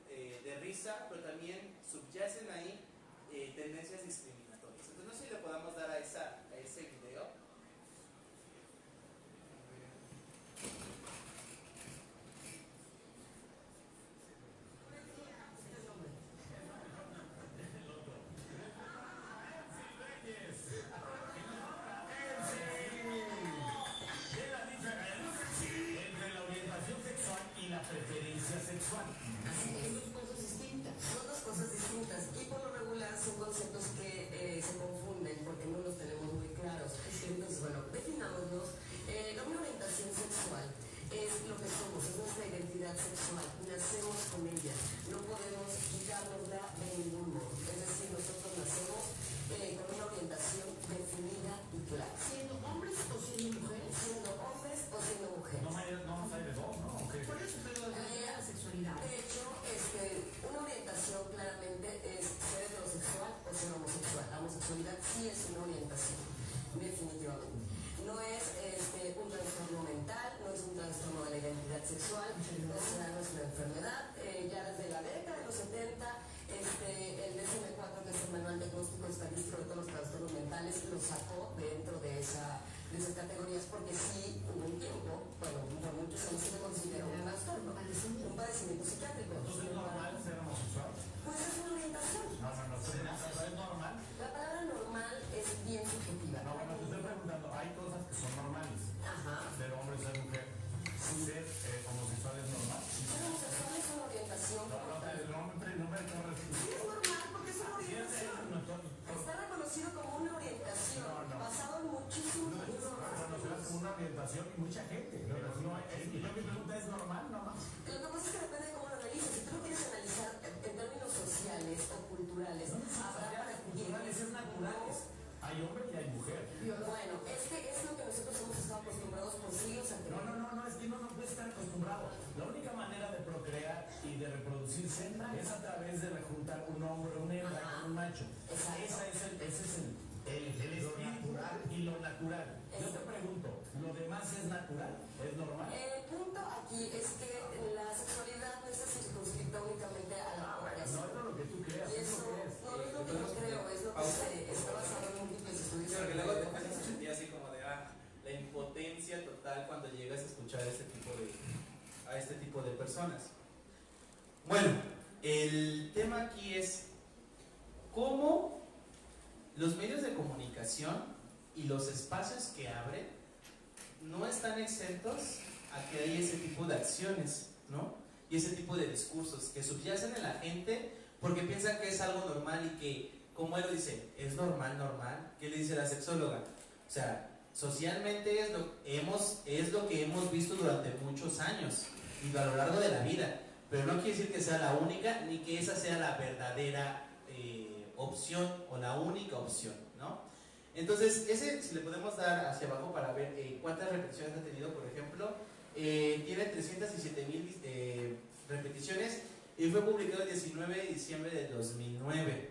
de risa, pero también subyacen ahí tendencias discriminatorias. Entonces no sé si le podamos dar a ese video. A este tipo de personas. Bueno, el tema aquí es cómo los medios de comunicación y los espacios que abren no están exentos a que haya ese tipo de acciones, ¿no? Y ese tipo de discursos que subyacen en la gente porque piensan que es algo normal y que, como él lo dice, es normal. ¿Qué le dice la sexóloga? O sea, socialmente es lo que hemos visto durante muchos años y a lo largo de la vida, pero no quiere decir que sea la única ni que esa sea la verdadera opción o la única opción, ¿no? Entonces, si le podemos dar hacia abajo para ver cuántas repeticiones ha tenido, por ejemplo, tiene 307,000 repeticiones y fue publicado el 19 de diciembre de 2009,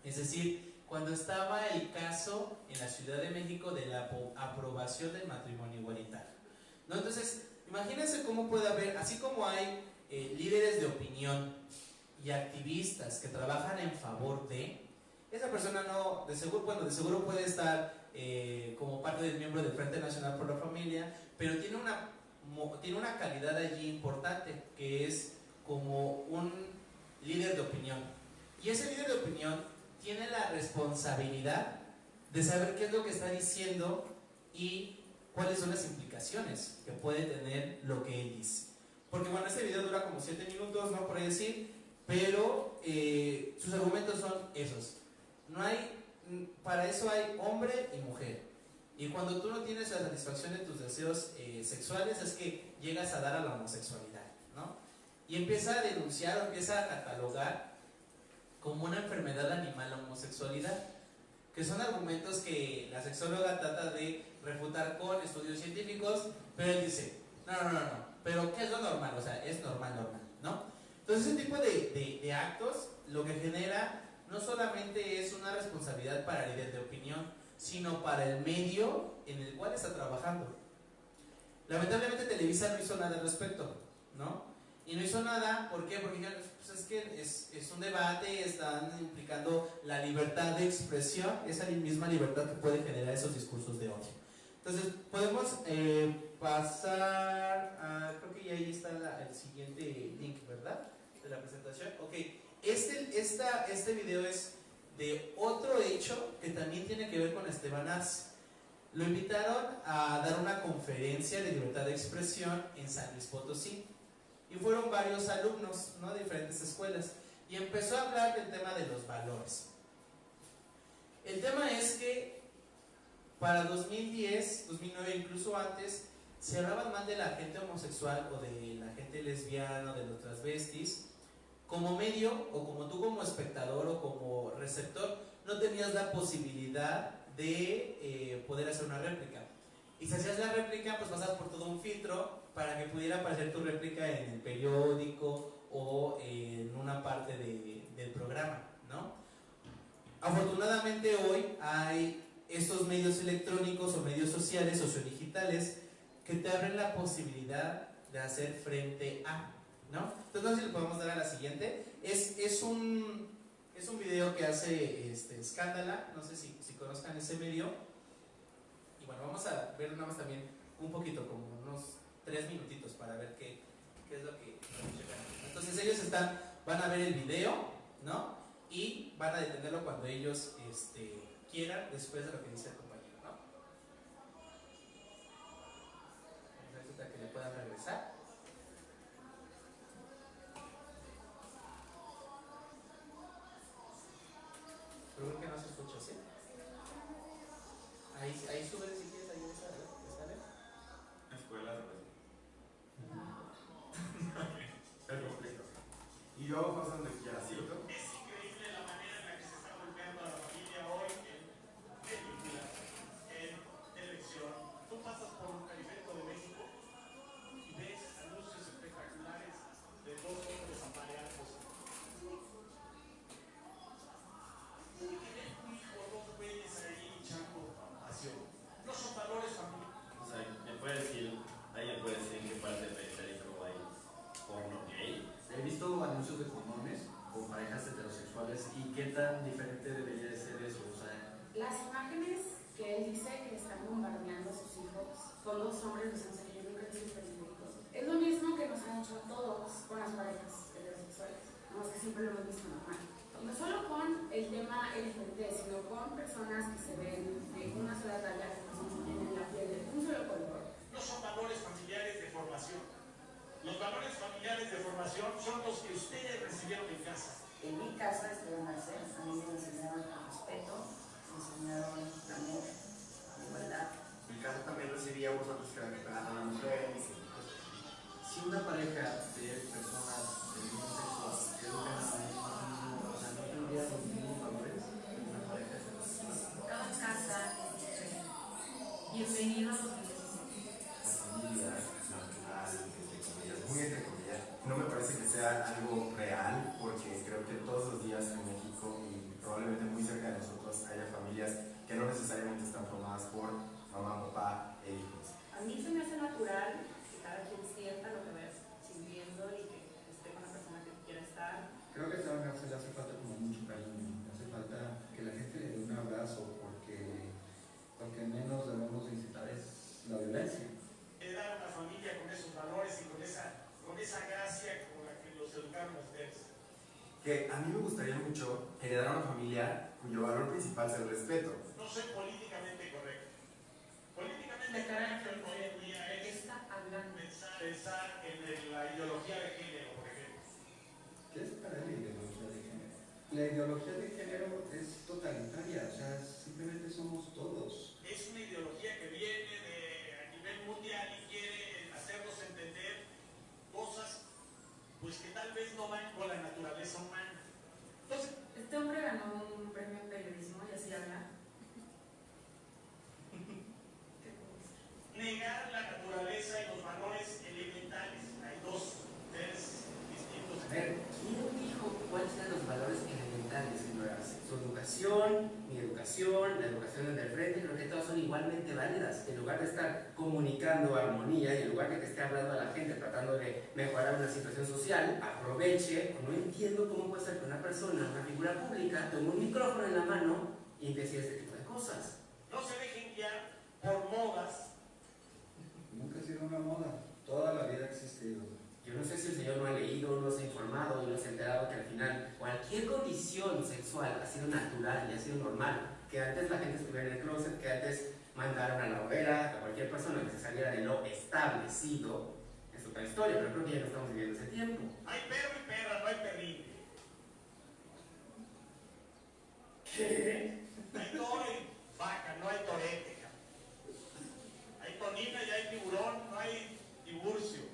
es decir, cuando estaba el caso en la Ciudad de México de la aprobación del matrimonio igualitario, ¿no? Entonces, imagínense cómo puede haber, así como hay líderes de opinión y activistas que trabajan en favor de, esa persona no, de seguro puede estar como parte del miembro del Frente Nacional por la Familia, pero tiene una calidad allí importante, que es como un líder de opinión. Y ese líder de opinión tiene la responsabilidad de saber qué es lo que está diciendo y cuáles son las implicaciones que puede tener lo que él dice. Porque bueno, este video dura como 7 minutos, ¿no? Por ahí decir, pero sus argumentos son esos. Para eso hay hombre y mujer. Y cuando tú no tienes la satisfacción de tus deseos sexuales, es que llegas a dar a la homosexualidad, ¿no? Y empieza a denunciar o empieza a catalogar como una enfermedad animal la homosexualidad. que son argumentos que la sexóloga trata de refutar con estudios científicos, pero él dice, no, pero ¿qué es lo normal? O sea, es normal, ¿no? Entonces ese tipo de actos lo que genera no solamente es una responsabilidad para el líder de opinión, sino para el medio en el cual está trabajando. Lamentablemente Televisa no hizo nada al respecto, ¿no? Y no hizo nada, ¿por qué? Porque pues es que es un debate, están implicando la libertad de expresión, esa misma libertad que puede generar esos discursos de odio. Entonces, podemos pasar a, creo que ya ahí está el siguiente link, ¿verdad? De la presentación. Ok, este video es de otro hecho que también tiene que ver con Esteban Arce. Lo invitaron a dar una conferencia de libertad de expresión en San Luis Potosí. Y fueron varios alumnos, ¿no? De diferentes escuelas. Y empezó a hablar del tema de los valores. El tema es que para 2010, 2009, incluso antes, se hablaban más de la gente homosexual o de la gente lesbiana, de los transvestis. Como medio, o como tú como espectador o como receptor, no tenías la posibilidad de poder hacer una réplica. Y si hacías la réplica, pues pasabas por todo un filtro para que pudiera aparecer tu réplica en el periódico o en una parte del programa, ¿no? Afortunadamente hoy hay estos medios electrónicos o medios sociales, sociodigitales, que te abren la posibilidad de hacer frente a, ¿no? Entonces no sé si le podemos dar a la siguiente. Es un video que hace Escándala, no sé si conozcan ese medio. Y bueno, vamos a ver nada más también un poquito, como unos 3 minutitos para ver qué es lo que checan. Entonces ellos van a ver el video, ¿no? Y van a detenerlo cuando ellos quieran, después de lo que dice el compañero, ¿no? Necesita que le puedan regresar. Creo que no se escucha, ¿sí? Ahí sube si quieres, ahí ¿sale? Escuela de y luego pasa donde quieras, ¿cierto? Es increíble la manera en la que se está golpeando a la familia hoy en películas, en televisión. Tú pasas por un periférico de México y ves anuncios espectaculares de 2 hombres apaleados. Tiene que ver tu hijo, 2 güeyes ahí echando pasión. No son valores familiares. O sea, alguien puede decir en qué parte del periférico hay porno gay. He visto anuncios de condones con parejas heterosexuales y qué tan diferente debería de ser eso. O sea, las imágenes que él dice que están bombardeando a sus hijos con los hombres que yo nunca he visto periféricos. Es lo mismo que nos han hecho a todos con las parejas heterosexuales, no es que siempre lo hemos visto normal. Y no solo con el tema LGBT, sino con personas que se ven de una sola talla, que tienen la piel de un solo color. No son valores familiares de formación. Los valores familiares de formación son los que ustedes recibieron en casa. En mi casa, Esteban Arce, a mí me enseñaron el respeto, me enseñaron el amor, la igualdad. En mi casa también recibíamos antes que a la mujer. si una pareja de personas del mismo sexo educan a un niño, o sea, no tendría los mismos valores que una pareja heterosexual. Cada casa es diferente. Bienvenido a los Familia natural, entre comillas, muy entre comillas. No me parece que sea algo real, porque creo que todos los días en México y probablemente muy cerca de nosotros haya familias que no necesariamente están formadas por mamá, papá e hijos. A mí se me hace natural que cada quien sienta lo que va sintiendo y que esté con la persona que quiera estar. Creo que a Esteban Arce le hace falta como mucho cariño, le hace falta que la gente le dé un abrazo, porque menos debemos de incitar es la violencia. Heredar una familia con esos valores y con esa gracia con la que los educaron ustedes. Que a mí me gustaría mucho heredar una familia cuyo valor principal sea el respeto. No soy políticamente correcto. Políticamente De cara correcto hoy en día es está hablando. pensar en la ideología de género, por ejemplo. ¿Qué es para él la ideología de género? La ideología de género es totalitaria, o sea, simplemente somos todos. Es una ideología que viene a nivel mundial y quiere hacernos entender cosas pues que tal vez no van con la naturaleza humana. Entonces, Este hombre ganó un premio en periodismo y así habla. conversación, mi educación, la educación del frente, creo que todas son igualmente válidas. En lugar de estar comunicando armonía y en lugar de que esté hablando a la gente tratando de mejorar una situación social, aproveche, o no entiendo cómo puede ser que una persona, una figura pública, tome un micrófono en la mano y empiece este tipo de cosas. No se dejen guiar por modas. Nunca ha sido una moda, toda la vida ha existido. Yo no sé si el señor no ha leído, no se ha informado y no se ha enterado que al final cualquier condición sexual ha sido natural y ha sido normal. Que antes la gente estuviera en el closet, que antes mandaron a la hoguera a cualquier persona que se saliera de lo establecido. Es otra historia, pero creo que ya no estamos viviendo ese tiempo. Hay perro y perra, no hay perrito. ¿Qué? Hay toro y vaca, no hay torete. Hay tonina y hay tiburón, no hay tiburcio.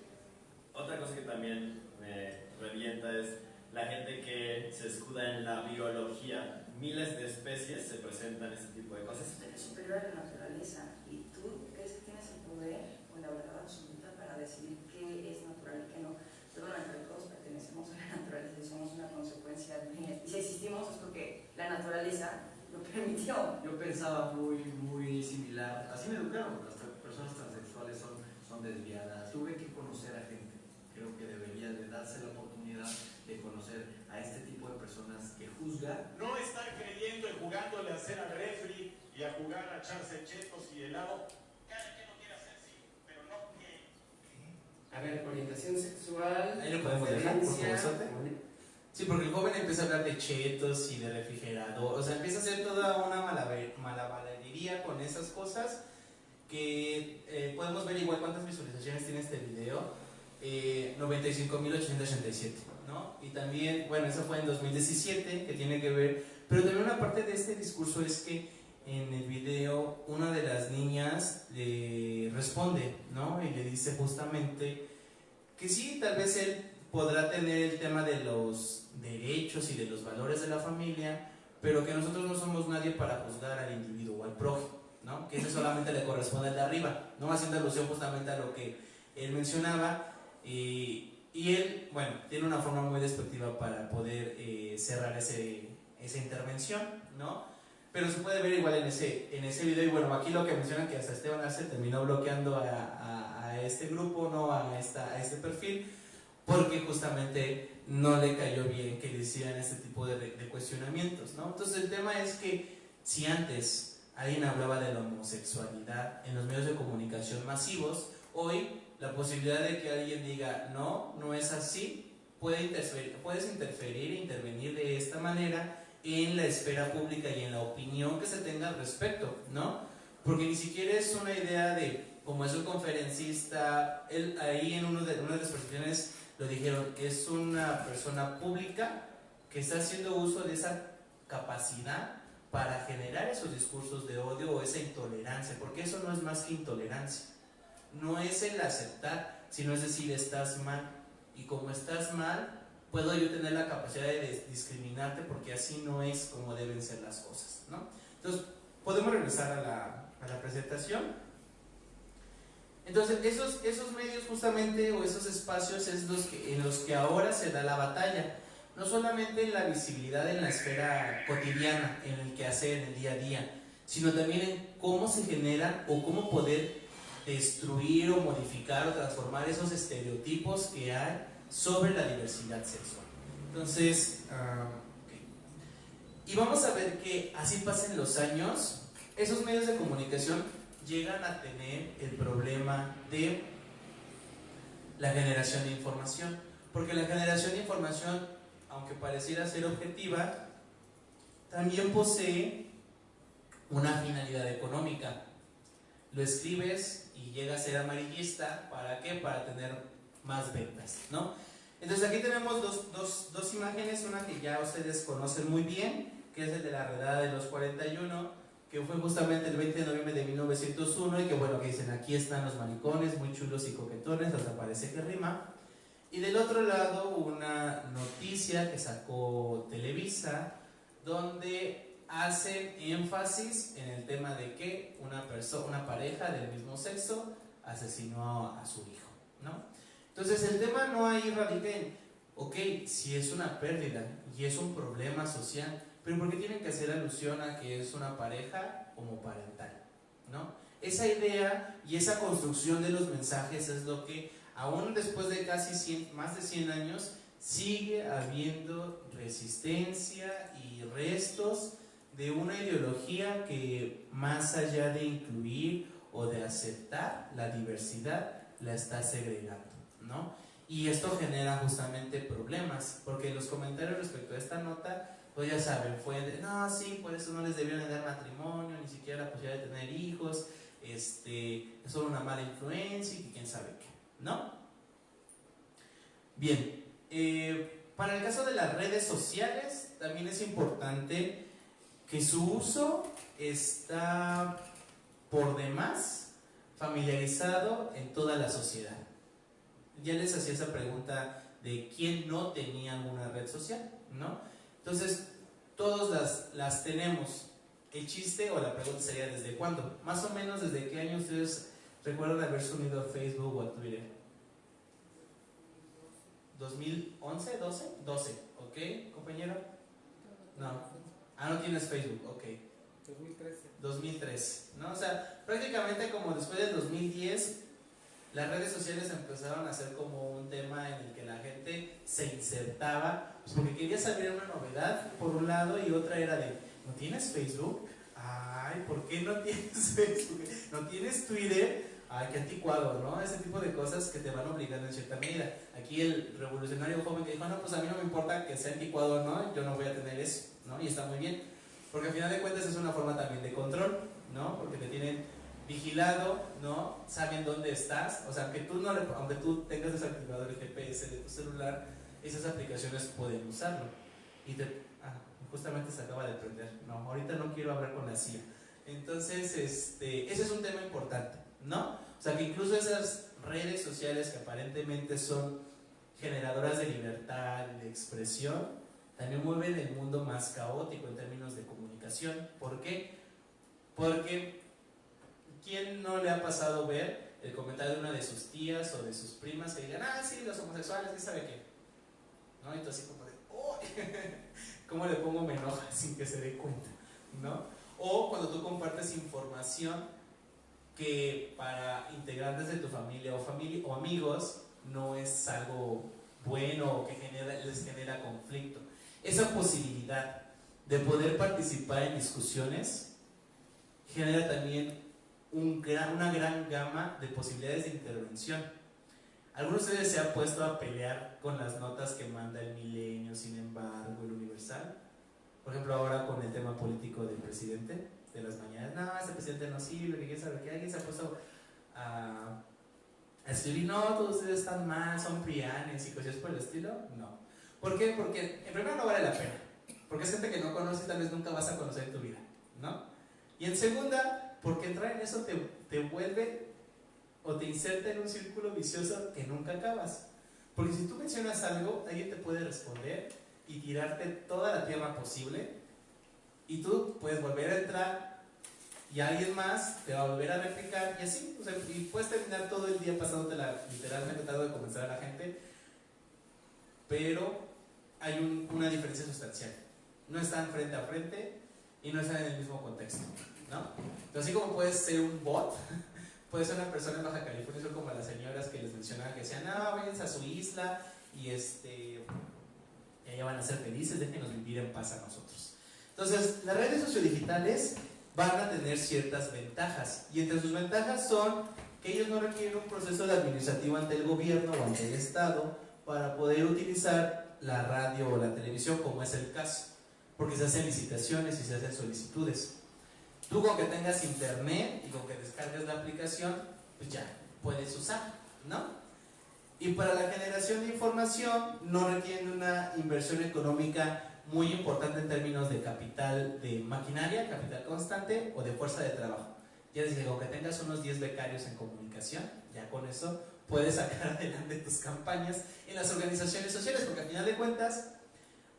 Otra cosa que también me revienta es la gente que se escuda en la biología. Miles de especies se presentan este tipo de cosas. Tú eres superior a la naturaleza y tú crees que tienes el poder o la verdad absoluta para decidir qué es natural y qué no. Pero bueno, entre todos pertenecemos a la naturaleza y somos una consecuencia de... Y si existimos es porque la naturaleza lo permitió. Yo pensaba muy similar. Así me educaron, las personas transexuales son desviadas. Tuve que conocer a gente. Creo que debería de darse la oportunidad de conocer a este tipo de personas que juzgan. No estar creyendo y jugándole a hacer al refri y a jugar a echarse chetos y helado. Cada quien lo quiere hacer, sí, pero no que... A ver, orientación sexual. Ahí lo podemos dejar, por preferencia. favor. Sí, porque el joven empieza a hablar de chetos y de refrigerador, o sea, empieza a hacer toda una malabarería con esas cosas que podemos ver igual cuántas visualizaciones tiene este video, 95.887, ¿no? Y también, bueno, eso fue en 2017, que tiene que ver, pero también una parte de este discurso es que en el video una de las niñas le responde, ¿no? Y le dice justamente que sí, tal vez él podrá tener el tema de los derechos y de los valores de la familia, pero que nosotros no somos nadie para juzgar al individuo o al prójimo, ¿no? Que eso solamente le corresponde al de arriba, ¿no? Haciendo alusión justamente a lo que él mencionaba, y él, bueno, tiene una forma muy despectiva para poder cerrar esa intervención, ¿no? Pero se puede ver igual en ese video, y bueno, aquí lo que mencionan que hasta Esteban Arce terminó bloqueando a este grupo, ¿no? A este perfil, porque justamente no le cayó bien que le hicieran este tipo de cuestionamientos, ¿no? Entonces el tema es que si antes alguien hablaba de la homosexualidad en los medios de comunicación masivos, hoy la posibilidad de que alguien diga no es así, puedes interferir e intervenir de esta manera en la esfera pública y en la opinión que se tenga al respecto, ¿no? Porque ni siquiera es una idea de, como es un conferencista, él ahí en una de las presentaciones lo dijeron, es una persona pública que está haciendo uso de esa capacidad para generar esos discursos de odio o esa intolerancia, porque eso no es más que intolerancia, no es el aceptar, sino es decir, estás mal, y como estás mal, puedo yo tener la capacidad de discriminarte porque así no es como deben ser las cosas, ¿no? Entonces, podemos regresar a la presentación. Entonces, esos medios justamente, o esos espacios, es en los que ahora se da la batalla, no solamente en la visibilidad en la esfera cotidiana, en el quehacer, en el día a día, sino también en cómo se generan o cómo poder destruir o modificar o transformar esos estereotipos que hay sobre la diversidad sexual. Entonces, y vamos a ver que así pasen los años, esos medios de comunicación llegan a tener el problema de la generación de información, porque la generación de información, aunque pareciera ser objetiva, también posee una finalidad económica. Lo escribes y llega a ser amarillista, ¿para qué? Para tener más ventas, ¿no? Entonces aquí tenemos dos imágenes, una que ya ustedes conocen muy bien, que es el de la redada de los 41, que fue justamente el 20 de noviembre de 1901, y que bueno, que dicen, aquí están los maricones, muy chulos y coquetones, hasta parece que rima. Y del otro lado, una noticia que sacó Televisa, donde hacen énfasis en el tema de que una pareja del mismo sexo asesinó a su hijo, ¿no? Entonces el tema no ahí radica en ok, si es una pérdida y es un problema social, pero ¿por qué tienen que hacer alusión a que es una pareja homoparental? ¿No? Esa idea y esa construcción de los mensajes es lo que, aún después de casi más de 100 años, sigue habiendo resistencia y restos de una ideología que, más allá de incluir o de aceptar la diversidad, la está segregando, ¿no? Y esto genera justamente problemas, porque los comentarios respecto a esta nota, pues ya saben, fue de, no, sí, por eso no les debieron dar matrimonio, ni siquiera la posibilidad de tener hijos, es solo una mala influencia y quién sabe qué, ¿no? Bien, para el caso de las redes sociales, también es importante que su uso está por demás familiarizado en toda la sociedad. Ya les hacía esa pregunta de quién no tenía alguna red social, ¿no? Entonces, todos las tenemos. El chiste o la pregunta sería ¿desde cuándo? Más o menos ¿desde qué año ustedes recuerdan haberse unido a Facebook o a Twitter? ¿2011? ¿12? 12, ¿ok, compañero? No. No tienes Facebook, ok. 2013, ¿no? O sea, prácticamente como después del 2010, las redes sociales empezaron a ser como un tema en el que la gente se insertaba, pues porque quería saber una novedad, por un lado, y otra era de, ¿no tienes Facebook? Ay, ¿por qué no tienes Facebook? ¿No tienes Twitter? Ay, qué anticuado, ¿no? Ese tipo de cosas que te van obligando en cierta medida. Aquí el revolucionario joven que dijo, no, pues a mí no me importa que sea anticuado o no, yo no voy a tener eso, ¿no? Y está muy bien, porque al final de cuentas es una forma también de control, ¿no? Porque te tienen vigilado, ¿no? Saben dónde estás, o sea, aunque tú tengas desactivado el GPS de tu celular, esas aplicaciones pueden usarlo. Y justamente se acaba de prender, no, ahorita no quiero hablar con la CIA. Entonces, ese es un tema importante, ¿no? O sea, que incluso esas redes sociales que aparentemente son generadoras de libertad y de expresión, también mueven el mundo más caótico en términos de comunicación. ¿Por qué? Porque ¿quién no le ha pasado ver el comentario de una de sus tías o de sus primas que digan, ah, sí, los homosexuales, ¿quién sabe qué? ¿No? Y tú así como de, ¡oh! ¿Cómo le pongo me enoja sin que se dé cuenta? ¿No? O cuando tú compartes información que para integrantes de tu familia o amigos no es algo bueno o que les genera conflicto. Esa posibilidad de poder participar en discusiones genera también una gran gama de posibilidades de intervención. ¿Algunos de ustedes se han puesto a pelear con las notas que manda el Milenio, Sin embargo, el Universal? Por ejemplo, ahora con el tema político del presidente de las mañanas, no, ese presidente no sirve, que quién sabe que alguien se ha puesto a escribir, no, todos ustedes están mal, son prianes y cosas por el estilo. No. ¿Por qué? Porque en primer lugar no vale la pena, porque es gente que no conoces y tal vez nunca vas a conocer en tu vida, ¿no? Y en segunda, porque entrar en eso te vuelve o te inserta en un círculo vicioso que nunca acabas. Porque si tú mencionas algo, alguien te puede responder y tirarte toda la tierra posible, y tú puedes volver a entrar y alguien más te va a volver a replicar y así, o sea, y puedes terminar todo el día pasándotela literalmente tratando de convencer a la gente, pero hay una diferencia sustancial. No están frente a frente y no están en el mismo contexto, ¿no? Entonces, así como puedes ser un bot, puede ser una persona en Baja California, son como las señoras que les mencionaba que decían, no, váyanse a su isla y allá van a ser felices, déjenos vivir en paz a nosotros. Entonces, las redes sociodigitales van a tener ciertas ventajas, y entre sus ventajas son que ellos no requieren un proceso administrativo ante el gobierno o ante el Estado para poder utilizar la radio o la televisión, como es el caso, porque se hacen licitaciones y se hacen solicitudes. Tú con que tengas internet y con que descargues la aplicación, pues ya puedes usar, ¿no? Y para la generación de información no requieren una inversión económica muy importante en términos de capital de maquinaria, capital constante o de fuerza de trabajo. Ya les digo, con que tengas unos 10 becarios en comunicación, ya con eso puedes sacar adelante tus campañas en las organizaciones sociales, porque al final de cuentas,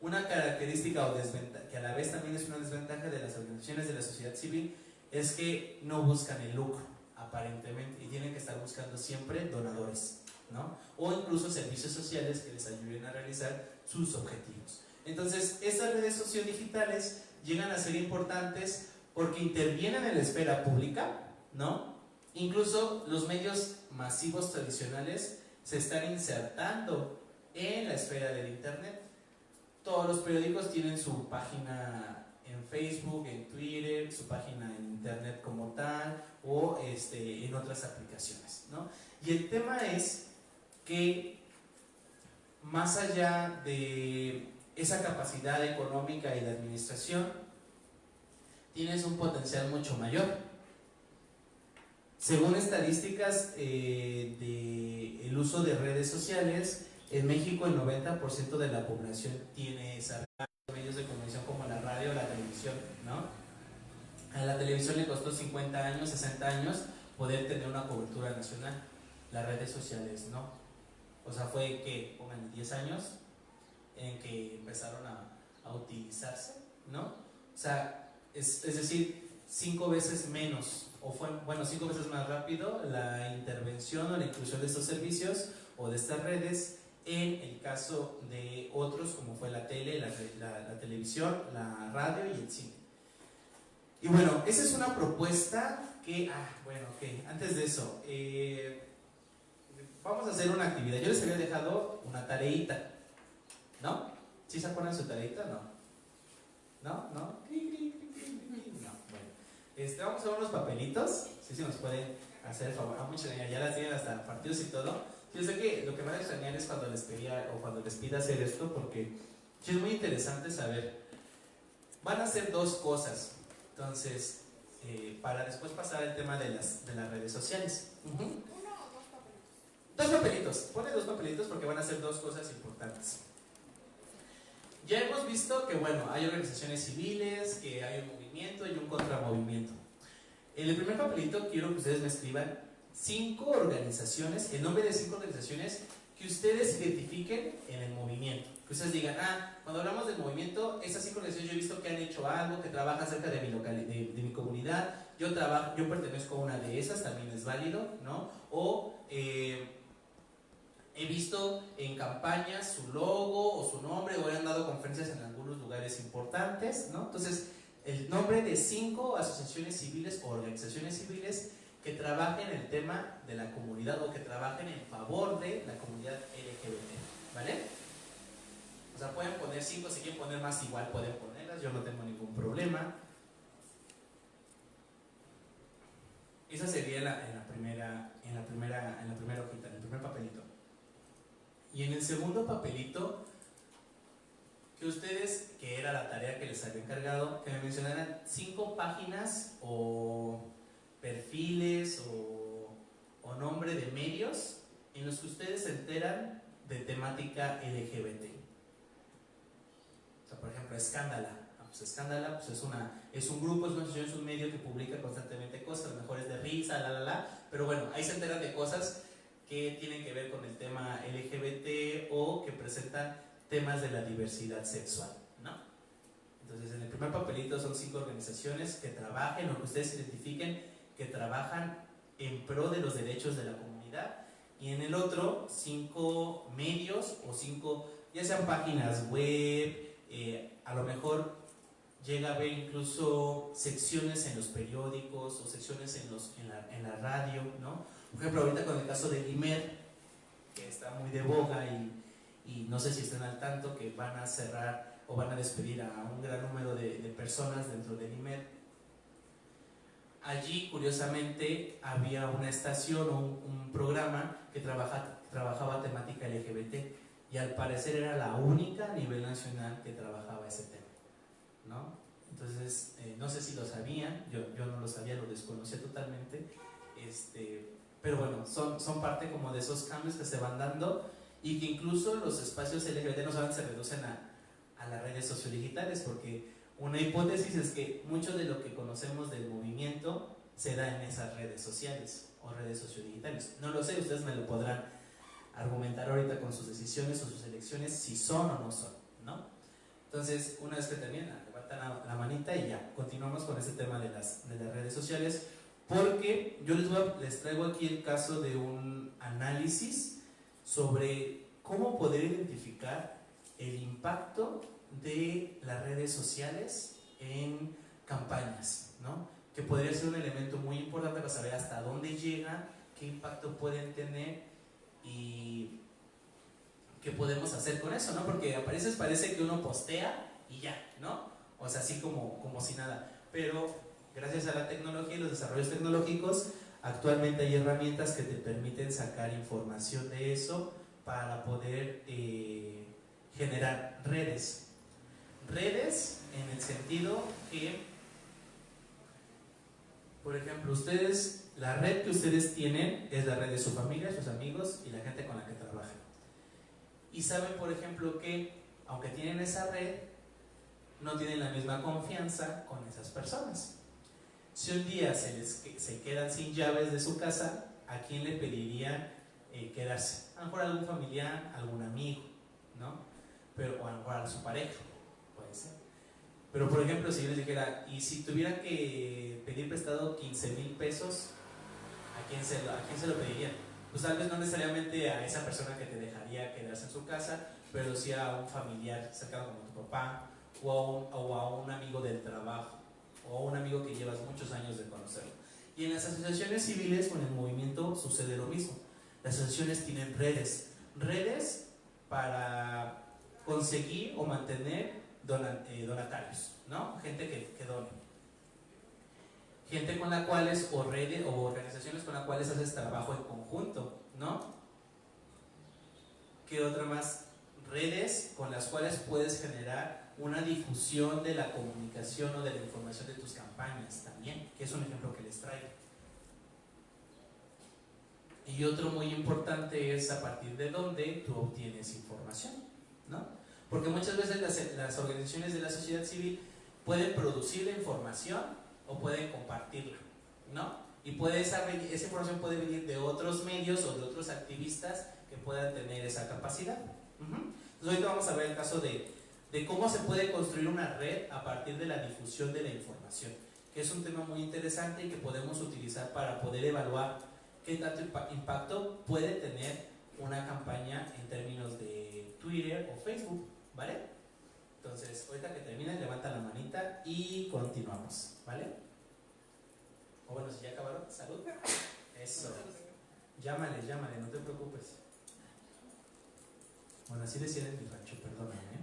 una característica o desventaja, que a la vez también es una desventaja de las organizaciones de la sociedad civil, es que no buscan el lucro, aparentemente, y tienen que estar buscando siempre donadores, ¿no? O incluso servicios sociales que les ayuden a realizar sus objetivos. Entonces, estas redes sociodigitales llegan a ser importantes porque intervienen en la esfera pública, ¿no? Incluso los medios masivos tradicionales se están insertando en la esfera del internet. Todos los periódicos tienen su página en Facebook, en Twitter, su página en internet como tal, o en otras aplicaciones, ¿no? Y el tema es que más allá de esa capacidad económica y de administración, tienes un potencial mucho mayor. Según estadísticas del uso de redes sociales, en México el 90% de la población tiene esa medios de comunicación como la radio o la televisión, ¿no? A la televisión le costó 50 años, 60 años poder tener una cobertura nacional. Las redes sociales no. O sea, fue que pongan 10 años en que empezaron a utilizarse, ¿no? O sea, es decir, 5 veces menos, o fue, bueno, 5 veces más rápido la intervención o la inclusión de estos servicios o de estas redes en el caso de otros como fue la tele, la televisión, la radio y el cine. Y bueno, esa es una propuesta que, bueno, ok, antes de eso, vamos a hacer una actividad. Yo les había dejado una tareita, ¿no? ¿Sí se acuerdan de su tareita? No. ¿No? ¿No? No, bueno. Vamos a hacer unos papelitos, sí se nos pueden hacer el favor. Muchas gracias, ya las tienen hasta partidos y todo. Yo sé que lo que van a extrañar es cuando les pedía o cuando les pida hacer esto, porque sí es muy interesante saber. Van a hacer 2 cosas, entonces, para después pasar al tema de las redes sociales. ¿Uno o 2 papelitos? 2 papelitos, pone 2 papelitos porque van a hacer 2 cosas importantes. Ya hemos visto que, bueno, hay organizaciones civiles, que hay un movimiento y un contramovimiento. En el primer papelito quiero que ustedes me escriban 5 organizaciones, el nombre de 5 organizaciones que ustedes identifiquen en el movimiento. Que ustedes digan, cuando hablamos del movimiento, esas 5 organizaciones yo he visto que han hecho algo, que trabajan cerca de mi mi comunidad, yo pertenezco a una de esas, también es válido, ¿no? O he visto en campañas su logo o su nombre, o han dado conferencias en algunos lugares importantes, ¿no? Entonces, el nombre de 5 asociaciones civiles o organizaciones civiles que trabajen el tema de la comunidad o que trabajen en favor de la comunidad LGBT, ¿vale? O sea, pueden poner 5, si quieren poner más igual pueden ponerlas, yo no tengo ningún problema. Esa sería en la primera hojita, en el primer papelito. Y en el segundo papelito, que ustedes, que era la tarea que les había encargado, que me mencionaran 5 páginas o perfiles o nombre de medios en los que ustedes se enteran de temática LGBT. O sea, por ejemplo, Escándala. Pues Escándala pues es un grupo, es una asociación, es un medio que publica constantemente cosas, a lo mejor es de risa, pero bueno, ahí se enteran de cosas que tienen que ver con el tema LGBT o que presentan temas de la diversidad sexual, ¿no? Entonces, en el primer papelito son 5 organizaciones que trabajen o que ustedes identifiquen que trabajan en pro de los derechos de la comunidad, y en el otro 5 medios o 5, ya sean páginas web, a lo mejor llega a haber incluso secciones en los periódicos o secciones en la radio, ¿no? Por ejemplo, ahorita con el caso del IMER, que está muy de boga y no sé si están al tanto que van a cerrar o van a despedir a un gran número de personas dentro del IMER. Allí, curiosamente, había una estación o un programa que trabajaba temática LGBT, y al parecer era la única a nivel nacional que trabajaba ese tema, ¿no? Entonces, no sé si lo sabían, yo no lo sabía, lo desconocía totalmente, pero bueno, son parte como de esos cambios que se van dando, y que incluso los espacios LGBT no solamente se reducen a las redes sociodigitales, porque una hipótesis es que mucho de lo que conocemos del movimiento se da en esas redes sociales o redes sociodigitales. No lo sé, ustedes me lo podrán argumentar ahorita con sus decisiones o sus elecciones si son o no son, ¿no? Entonces, una vez que terminan, levantan la manita y ya, continuamos con este tema de las redes sociales, porque yo les traigo aquí el caso de un análisis sobre cómo poder identificar el impacto de las redes sociales en campañas, ¿no? Que podría ser un elemento muy importante para saber hasta dónde llegan, qué impacto pueden tener y qué podemos hacer con eso, ¿no? Porque a veces parece que uno postea y ya, ¿no? O sea, así como si nada. Pero gracias a la tecnología y los desarrollos tecnológicos, actualmente hay herramientas que te permiten sacar información de eso para poder generar redes. Redes en el sentido que, por ejemplo, ustedes, la red que ustedes tienen es la red de su familia, sus amigos y la gente con la que trabajan. Y saben, por ejemplo, que aunque tienen esa red, no tienen la misma confianza con esas personas. Si un día se quedan sin llaves de su casa, ¿a quién le pedirían quedarse? A lo mejor a algún familiar, algún amigo, ¿no? Pero, o a lo mejor a su pareja, puede ser. Pero por ejemplo, si yo les dijera, y si tuvieran que pedir prestado 15,000 pesos, ¿a quién se lo pedirían? Pues tal vez no necesariamente a esa persona que te dejaría quedarse en su casa, pero sí a un familiar cercano como tu papá, o a un amigo del trabajo, o a un amigo que llevas muchos años de conocerlo. Y en las asociaciones civiles con el movimiento sucede lo mismo. Las asociaciones tienen redes para conseguir o mantener donatarios, ¿no? Gente que done. Gente con la cuales, o redes o organizaciones con las cuales haces trabajo en conjunto, ¿no? ¿Qué otra más? Redes con las cuales puedes generar una difusión de la comunicación o de la información de tus campañas también, que es un ejemplo que les traigo. Y otro muy importante es a partir de dónde tú obtienes información, ¿no? Porque muchas veces las organizaciones de la sociedad civil pueden producir la información o pueden compartirla, ¿no? Y esa información puede venir de otros medios o de otros activistas que puedan tener esa capacidad. Entonces ahorita vamos a ver el caso de cómo se puede construir una red a partir de la difusión de la información, que es un tema muy interesante y que podemos utilizar para poder evaluar qué tanto impacto puede tener una campaña en términos de Twitter o Facebook, ¿vale? Entonces, ahorita que terminen, levanta la manita y continuamos, ¿vale? O bueno, si ya acabaron, salud. Eso. Llámale, no te preocupes. Bueno, así decían en mi rancho, perdóname, ¿eh?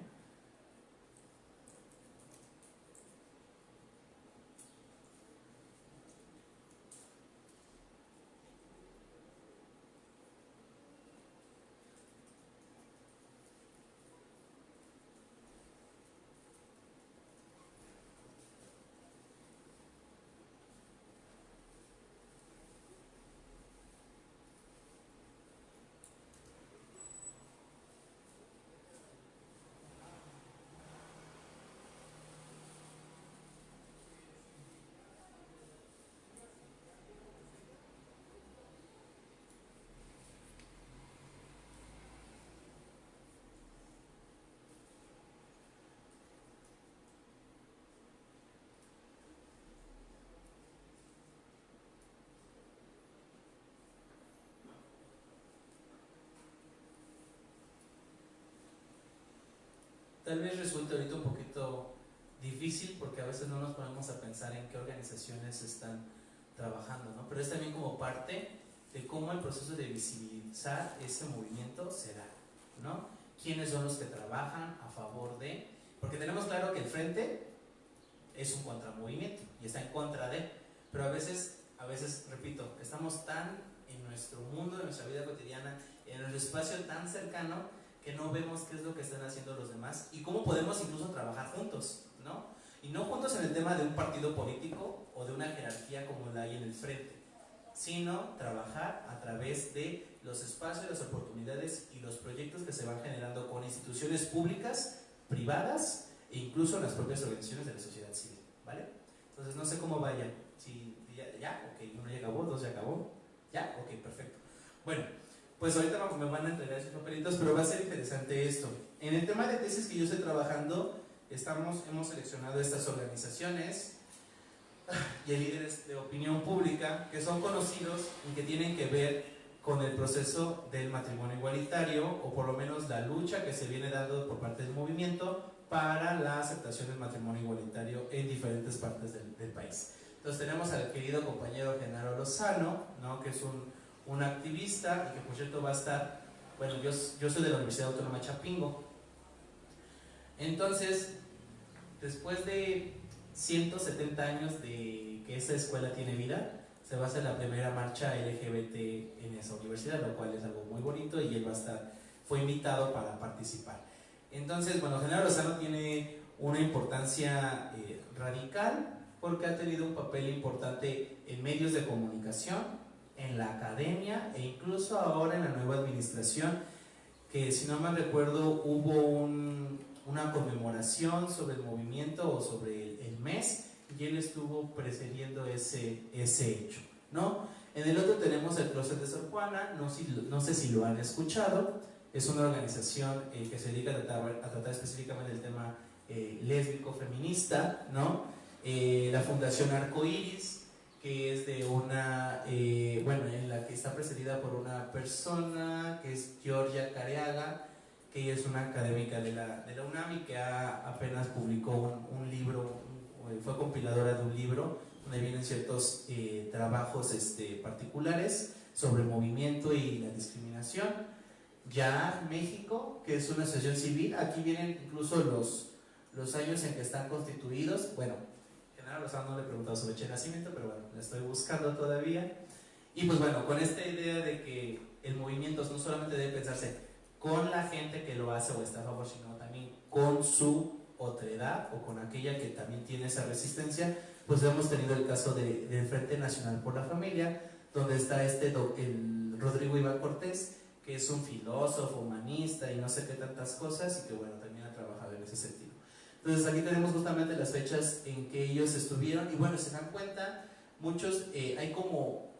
Tal vez resulte ahorita un poquito difícil porque a veces no nos ponemos a pensar en qué organizaciones están trabajando, ¿no? Pero es también como parte de cómo el proceso de visibilizar ese movimiento se da, ¿no? ¿Quiénes son los que trabajan a favor de? Porque tenemos claro que el frente es un contramovimiento y está en contra de, pero a veces, repito, estamos tan en nuestro mundo, en nuestra vida cotidiana, en nuestro espacio tan cercano, que no vemos qué es lo que están haciendo los demás y cómo podemos incluso trabajar juntos, ¿no? Y no juntos en el tema de un partido político o de una jerarquía como la hay en el frente, sino trabajar a través de los espacios, las oportunidades y los proyectos que se van generando con instituciones públicas, privadas e incluso las propias organizaciones de la sociedad civil, ¿vale? Entonces no sé cómo vayan, si ya, ok, uno ya acabó, dos ya acabó, ya, ok, perfecto. Bueno, pues ahorita me van a entregar esos papelitos, pero va a ser interesante esto. En el tema de tesis que yo estoy trabajando, hemos seleccionado estas organizaciones y líderes de opinión pública que son conocidos y que tienen que ver con el proceso del matrimonio igualitario, o por lo menos la lucha que se viene dando por parte del movimiento para la aceptación del matrimonio igualitario en diferentes partes del país. Entonces tenemos al querido compañero Genaro Lozano, ¿no? Que es un activista y que por cierto va a estar, bueno, yo soy de la Universidad Autónoma de Chapingo. Entonces, después de 170 años de que esa escuela tiene vida, se va a hacer la primera marcha LGBT en esa universidad, lo cual es algo muy bonito, y él fue invitado para participar. Entonces, bueno, Genaro Lozano tiene una importancia radical, porque ha tenido un papel importante en medios de comunicación, en la academia e incluso ahora en la nueva administración, que si no mal recuerdo hubo una conmemoración sobre el movimiento o sobre el mes, y él estuvo precediendo ese hecho, ¿no? En el otro tenemos el Closet de Sor Juana, no sé si lo han escuchado. Es una organización que se dedica a tratar específicamente el tema lésbico feminista, ¿no? La Fundación Arcoiris, que es de en la que está precedida por una persona que es Georgia Careaga, que ella es una académica de la UNAM y que apenas publicó un libro, fue compiladora de un libro donde vienen ciertos trabajos particulares sobre el movimiento y la discriminación. Ya México, que es una asociación civil, aquí vienen incluso los años en que están constituidos. Bueno, Genaro Lozano no le he preguntado sobre el nacimiento, pero bueno, la estoy buscando todavía. Y pues bueno, con esta idea de que el movimiento no solamente debe pensarse con la gente que lo hace o está a favor, sino también con su otredad o con aquella que también tiene esa resistencia, pues hemos tenido el caso del Frente Nacional por la Familia, donde está el Rodrigo Iván Cortés, que es un filósofo, humanista y no sé qué tantas cosas, y que bueno, también ha trabajado en ese sentido. Entonces aquí tenemos justamente las fechas en que ellos estuvieron, y bueno, se dan cuenta, muchos, hay ¿cómo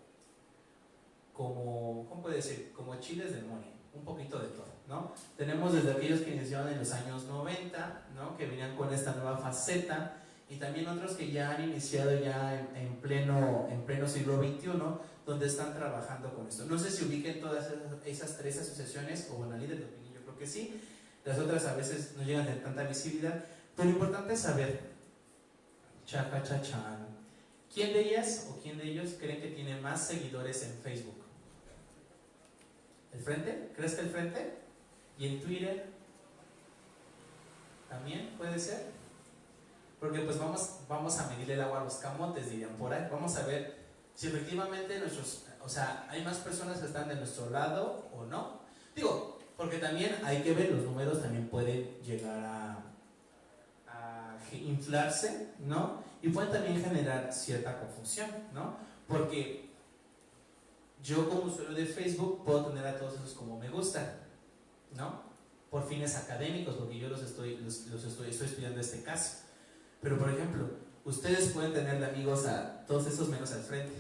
puede decir? Como chiles de mole, un poquito de todo, ¿no? Tenemos desde aquellos que iniciaron en los años 90, ¿no? Que venían con esta nueva faceta, y también otros que ya han iniciado ya en pleno siglo XXI, donde están trabajando con esto. No sé si ubiquen todas esas tres asociaciones, o bueno, líder de opinión, yo creo que sí. Las otras a veces no llegan de tanta visibilidad, pero lo importante es saber, chacachachán, ¿quién de ellas o quién de ellos creen que tiene más seguidores en Facebook? ¿El Frente? ¿Crees que el Frente? ¿Y en Twitter? ¿También puede ser? Porque pues vamos a medirle el agua a los camotes, dirían por ahí. Vamos a ver si efectivamente hay más personas que están de nuestro lado o no. Digo, porque también hay que ver, los números también pueden llegar a inflarse, ¿no? Y pueden también generar cierta confusión, ¿no? Porque yo como usuario de Facebook puedo tener a todos esos como me gusta, ¿no? Por fines académicos, porque yo estoy estudiando este caso. Pero por ejemplo, ustedes pueden tener de amigos a todos esos menos al Frente,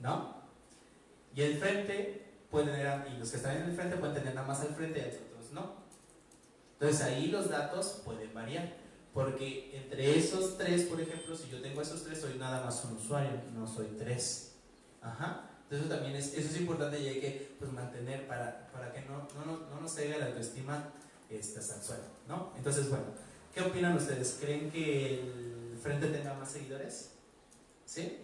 ¿no? Y el Frente puede tener, y los que están en el Frente pueden tener nada más al Frente y a otros no. Entonces ahí los datos pueden variar, porque entre esos tres, por ejemplo, si yo tengo esos tres, soy nada más un usuario, no soy tres. Ajá. Entonces también eso es importante, y hay que pues mantener para que no nos caiga la autoestima hasta el suelo, ¿no? Entonces, bueno, ¿qué opinan ustedes? ¿Creen que el Frente tenga más seguidores? ¿Sí?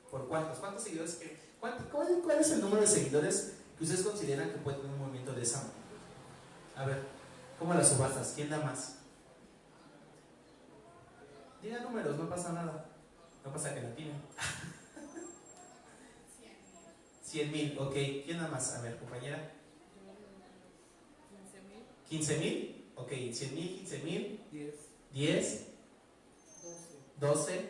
¿Por cuántos? ¿Cuántos seguidores? ¿Cuál es el número de seguidores que ustedes consideran que puede tener un movimiento de esa manera? A ver, ¿cómo las subastas? ¿Quién da más? Diga números, no pasa nada. No pasa que la tienen. 100,000, ok. ¿Quién da más? A ver, compañera. 15,000. Ok, 100,000, 15,000. 10. 12.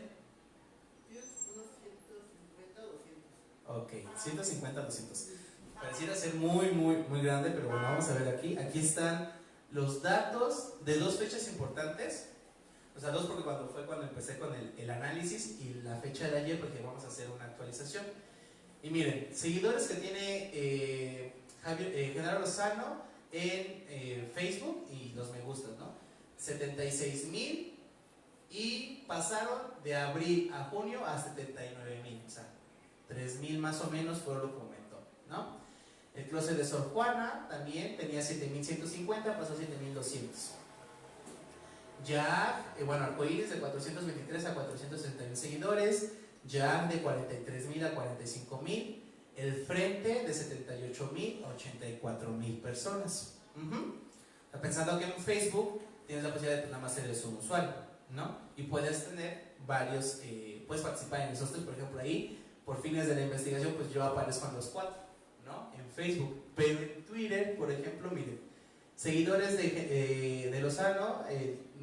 Ok, 150, 200. Pareciera ser muy, muy, muy grande, pero bueno, vamos a ver aquí. Aquí están los datos de dos fechas importantes. O sea, dos porque cuando empecé con el análisis, y la fecha de ayer porque vamos a hacer una actualización. Y miren, seguidores que tiene Genaro Lozano en Facebook y los me gustas, ¿no? 76,000, y pasaron de abril a junio a 79,000, o sea, 3,000 más o menos fue lo que aumentó. ¿no? El closet de Sor Juana también tenía 7.150, pasó a 7.200. Jack, bueno, Arcoiris de 423 a 461 seguidores, Jack de 43.000 a 45.000, el Frente de 78.000 a 84.000 personas. Está pensando que en Facebook tienes la posibilidad de nada más ser un usuario, ¿no? Y puedes tener varios, puedes participar en esos tres, por ejemplo, ahí, por fines de la investigación, pues yo aparezco en los 4, ¿no? En Facebook, pero en Twitter, por ejemplo, miren, seguidores de Lozano,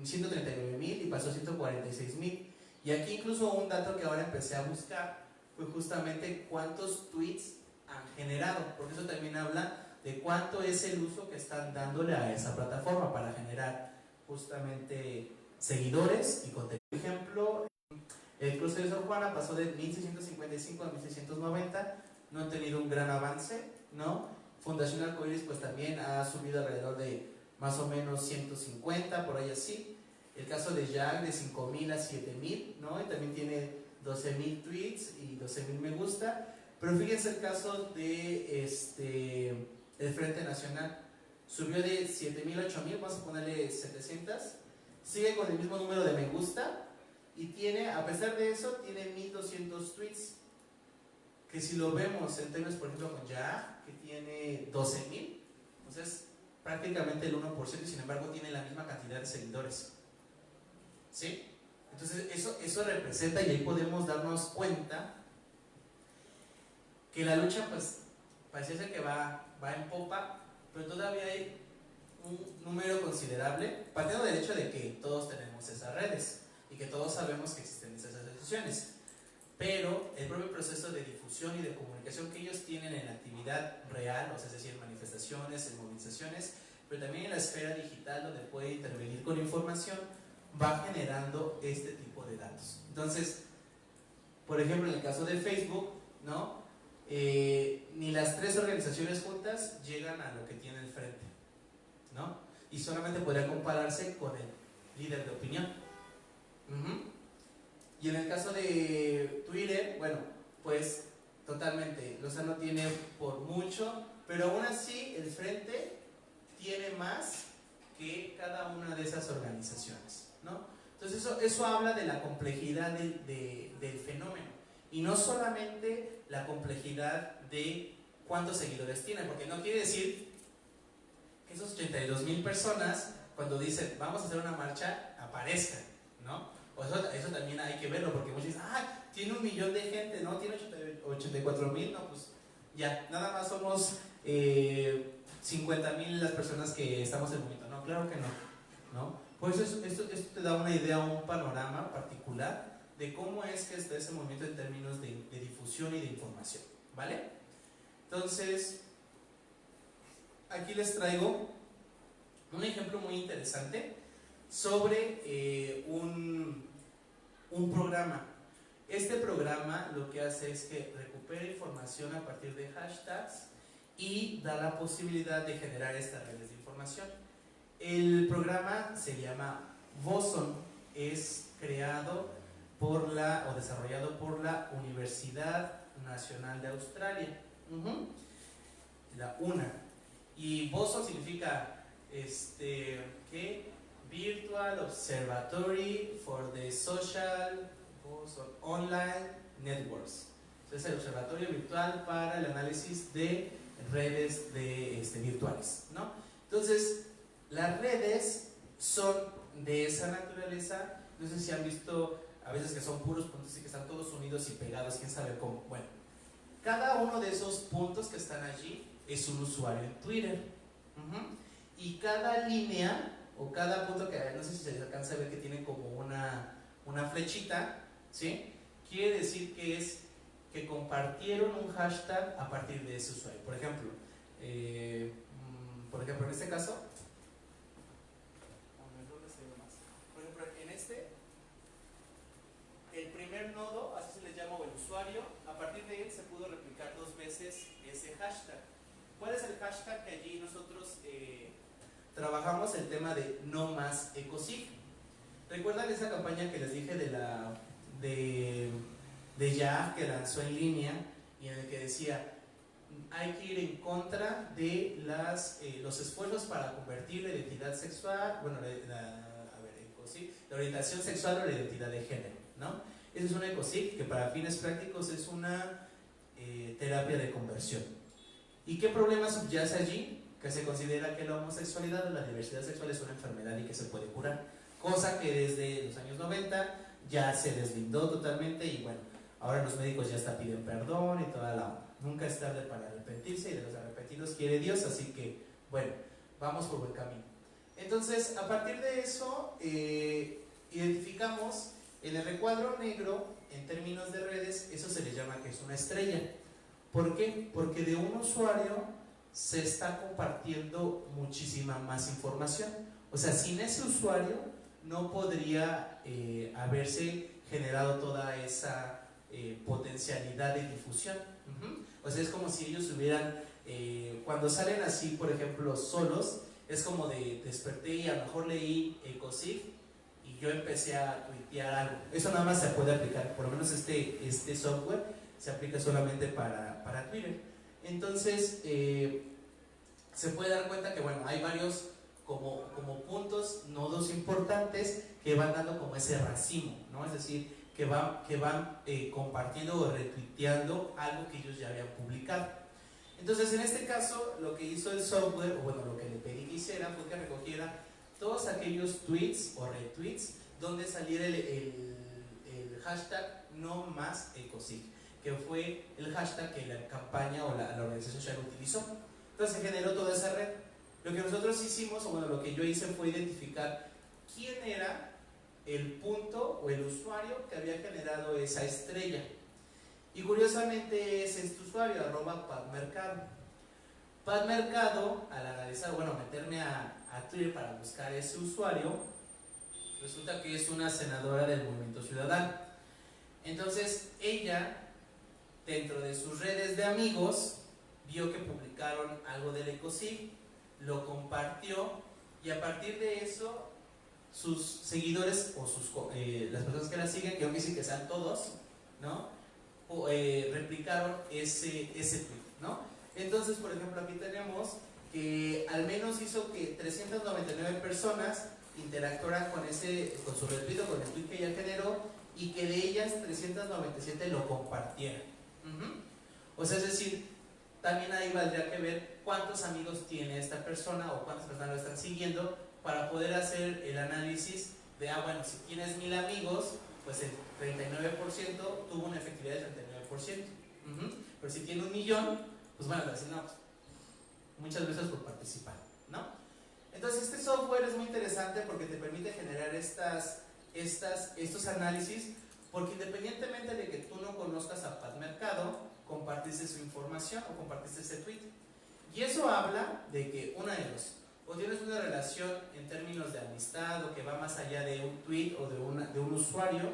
139.000 y pasó a 146.000. Y aquí incluso un dato que ahora empecé a buscar fue justamente cuántos tweets han generado, porque eso también habla de cuánto es el uso que están dándole a esa plataforma para generar justamente seguidores y contenido. Por ejemplo, el cruce de Sor Juana pasó de 1.655 a 1.690, no ha tenido un gran avance, ¿no? Fundación Arcoiris pues también ha subido alrededor de más o menos 150, por ahí así. El caso de Jack de 5.000 a 7.000, ¿no? Y también tiene 12.000 tweets y 12.000 me gusta. Pero fíjense el caso de el Frente Nacional. Subió de 7.000 a 8.000, vamos a ponerle 700. Sigue con el mismo número de me gusta. Y tiene, a pesar de eso, tiene 1.200 tweets. Que si lo vemos en términos, por ejemplo, con Jack, que tiene 12.000, pues es prácticamente el 1%, y sin embargo tiene la misma cantidad de seguidores. ¿Sí? Entonces eso representa, y ahí podemos darnos cuenta que la lucha pues parece ser que va en popa, pero todavía hay un número considerable, partiendo del hecho de que todos tenemos esas redes y que todos sabemos que existen esas asociaciones, pero el propio proceso de difusión y de comunicación que ellos tienen en la actividad real, o sea, es decir, en manifestaciones, en movilizaciones, pero también en la esfera digital donde puede intervenir con información, va generando este tipo de datos. Entonces, por ejemplo, en el caso de Facebook, ¿no? Ni las tres organizaciones juntas llegan a lo que tiene el Frente, ¿no? Y solamente podría compararse con el líder de opinión. Y en el caso de Twitter, bueno, pues totalmente, Lozano tiene por mucho, pero aún así el Frente tiene más que cada una de esas organizaciones, ¿no? Entonces eso habla de la complejidad del fenómeno, y no solamente la complejidad de cuántos seguidores tiene, porque no quiere decir que esos 82.000 personas, cuando dicen vamos a hacer una marcha, aparezcan, ¿no? O eso también hay que verlo, porque muchos dicen, tiene 1 millón de gente, ¿no? Tiene 84.000, no, pues ya, nada más somos 50.000 las personas que estamos en el movimiento. No, claro que no, ¿no? Pues esto te da una idea, un panorama particular de cómo es que está ese movimiento en términos de difusión y de información, ¿vale? Entonces, aquí les traigo un ejemplo muy interesante sobre un programa. Este programa lo que hace es que recupera información a partir de hashtags y da la posibilidad de generar estas redes de información. El programa se llama Boson, es creado o desarrollado por la Universidad Nacional de Australia, la UNA. Y Boson significa ¿qué? Virtual Observatory for the Social Online Networks. Es el observatorio virtual para el análisis de redes virtuales, ¿no? Entonces, las redes son de esa naturaleza. No sé si han visto a veces que son puros puntos y que están todos unidos y pegados, quién sabe cómo. Bueno, cada uno de esos puntos que están allí es un usuario en Twitter. Y cada línea o cada punto, que no sé si se les alcanza a ver que tiene como una flechita, ¿sí? Quiere decir que compartieron un hashtag a partir de ese usuario. Por ejemplo, en este caso, por ejemplo, el primer nodo, así se les llama, o el usuario, a partir de él se pudo replicar 2 veces ese hashtag. ¿Cuál es el hashtag que allí nosotros trabajamos? El tema de no más ecosig. ¿Recuerdan esa campaña que les dije de Ya, que lanzó en línea, y en el que decía hay que ir en contra de los esfuerzos para convertir la identidad sexual, bueno, la orientación sexual o la identidad de género, ¿no? Esa es una ECOSIG que para fines prácticos es una terapia de conversión. ¿Y qué problema subyace allí? Que se considera que la homosexualidad o la diversidad sexual es una enfermedad y que se puede curar, cosa que desde los años 90 ya se deslindó totalmente y bueno, ahora los médicos ya hasta piden perdón y toda la onda. Nunca es tarde para arrepentirse y de los arrepentidos quiere Dios, así que bueno, vamos por buen camino. Entonces, a partir de eso, identificamos en el recuadro negro, en términos de redes, eso se le llama que es una estrella. ¿Por qué? Porque de un usuario se está compartiendo muchísima más información. O sea, sin ese usuario no podría haberse generado toda esa potencialidad de difusión. O sea, es como si ellos hubieran, cuando salen así, por ejemplo, solos, es como de desperté y a lo mejor leí ECOSIG y yo empecé a tuitear algo. Eso nada más se puede aplicar, por lo menos este software se aplica solamente para Twitter. Entonces, se puede dar cuenta que bueno, hay varios como puntos, nodos importantes que van dando como ese racimo, ¿no? Es decir, que van compartiendo o retuiteando algo que ellos ya habían publicado. Entonces, en este caso, lo que hizo el software, o bueno, lo que le pedí que hiciera fue que recogiera todos aquellos tweets o retweets donde saliera el hashtag no más ECOSIG, que fue el hashtag que la campaña o la organización social utilizó. Entonces se generó toda esa red. Lo que nosotros hicimos, o bueno, lo que yo hice fue identificar quién era el punto o el usuario que había generado esa estrella. Y curiosamente es este usuario, @padmercado. Padmercado, al analizar, bueno, meterme a Twitter para buscar ese usuario, resulta que es una senadora del Movimiento Ciudadano. Entonces ella, dentro de sus redes de amigos, vio que publicaron algo del ECOSIG, lo compartió y a partir de eso sus seguidores o las personas que la siguen, que aunque sí que sean todos, ¿no? Replicaron ese tweet, ¿no? Entonces, por ejemplo, aquí tenemos que al menos hizo que 399 personas interactuaran con su retweet o con el tweet que ella generó y que de ellas 397 lo compartieran. O sea, es decir, también ahí valdría que ver cuántos amigos tiene esta persona o cuántas personas lo están siguiendo para poder hacer el análisis de, bueno, si tienes 1000 amigos, pues el 39% tuvo una efectividad del 39%. Pero si tiene 1.000.000, pues bueno, decir, no, pues, muchas veces por participar, ¿no? Entonces este software es muy interesante porque te permite generar estos análisis, porque independientemente de que tú no conozcas a Padmercado, compartiste su información o compartiste ese tweet. Y eso habla de que una de dos, o tienes una relación en términos de amistad o que va más allá de un tweet o de un usuario,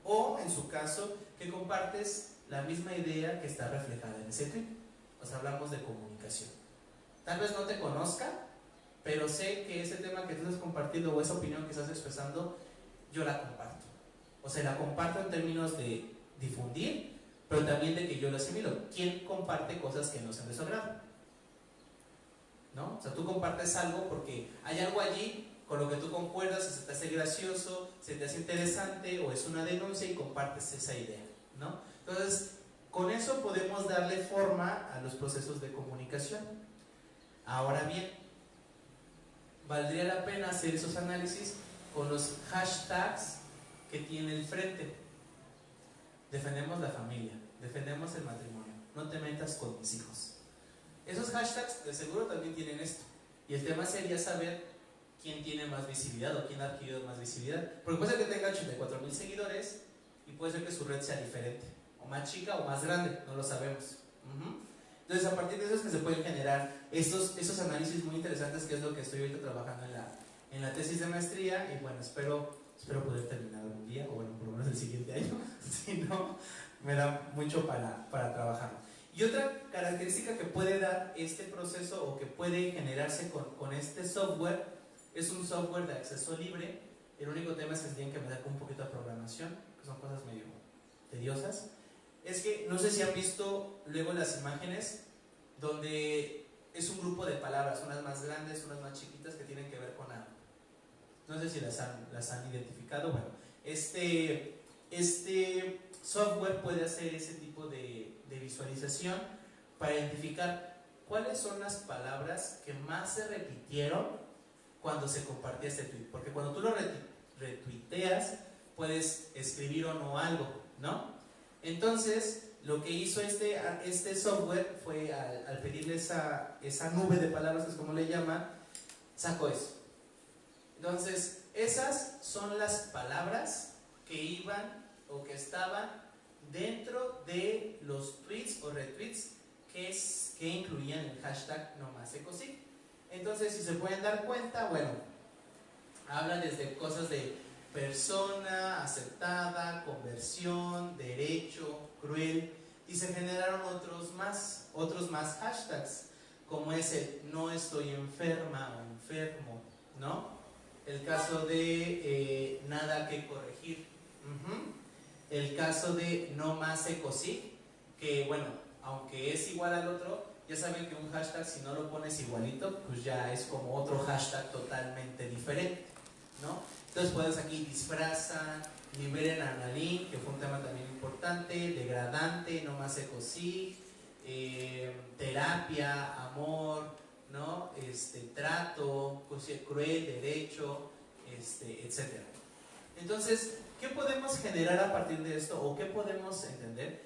o en su caso que compartes la misma idea que está reflejada en ese tweet. O sea, hablamos de comunicación. Tal vez no te conozca, pero sé que ese tema que tú estás compartiendo o esa opinión que estás expresando, yo la comparto. O sea, la comparto en términos de difundir, pero también de que yo lo asimilo. ¿Quién comparte cosas que no sean de su agrado? ¿No? O sea, tú compartes algo porque hay algo allí con lo que tú concuerdas, o se te hace gracioso, se te hace interesante o es una denuncia y compartes esa idea, ¿no? Entonces, con eso podemos darle forma a los procesos de comunicación. Ahora bien, valdría la pena hacer esos análisis con los hashtags que tiene el frente. Defendemos la familia, defendemos el matrimonio, no te metas con mis hijos. Esos hashtags de seguro también tienen esto. Y el tema sería saber quién tiene más visibilidad o quién ha adquirido más visibilidad. Porque puede ser que tenga 84,000 seguidores y puede ser que su red sea diferente, o más chica o más grande, no lo sabemos. Entonces, a partir de eso es que se pueden generar esos análisis muy interesantes, que es lo que estoy ahorita trabajando en la tesis de maestría. Y bueno, espero poder terminar algún día, o bueno, por lo menos el siguiente año. Si no, me da mucho para trabajar. Y otra característica que puede dar este proceso o que puede generarse con este software es un software de acceso libre. El único tema es que se tienen que meter con un poquito de programación, que son cosas medio tediosas. Es que no sé si han visto luego las imágenes donde es un grupo de palabras, unas más grandes, unas más chiquitas, que tienen que ver con algo. No sé si las han identificado. Bueno, este software puede hacer ese tipo de visualización para identificar cuáles son las palabras que más se repitieron cuando se compartía este tweet. Porque cuando tú lo retuiteas, puedes escribir o no algo, ¿no? Entonces, lo que hizo este software fue, al pedirle esa nube de palabras, que es como le llama, sacó eso. Entonces, esas son las palabras que iban o que estaban dentro de los tweets o retweets que incluían el hashtag #NoMásEcosig. Entonces, si se pueden dar cuenta, bueno, habla desde cosas de persona, aceptada, conversión, derecho, cruel, y se generaron otros más hashtags, como es el no estoy enferma o enfermo, ¿no? El caso de nada que corregir. El caso de #NoMásEcosig, que bueno, aunque es igual al otro, ya saben que un hashtag, si no lo pones igualito, pues ya es como otro hashtag totalmente diferente, ¿no? Entonces puedes aquí disfraza, liberen a Annalyn, que fue un tema también importante, degradante, #NoMásEcosig, terapia, amor, ¿no? Trato, cruel, derecho, etcétera. Entonces, ¿qué podemos generar a partir de esto? ¿O qué podemos entender?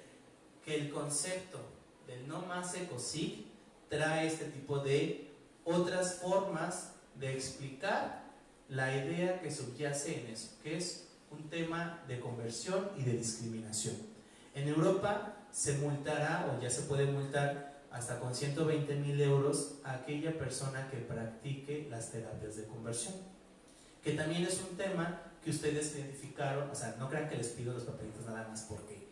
Que el concepto del #NoMásEcosig trae este tipo de otras formas de explicar la idea que subyace en eso, que es un tema de conversión y de discriminación. En Europa se multará, o ya se puede multar hasta con 120.000 euros a aquella persona que practique las terapias de conversión, que también es un tema que ustedes identificaron. O sea, no crean que les pido los papelitos nada más porque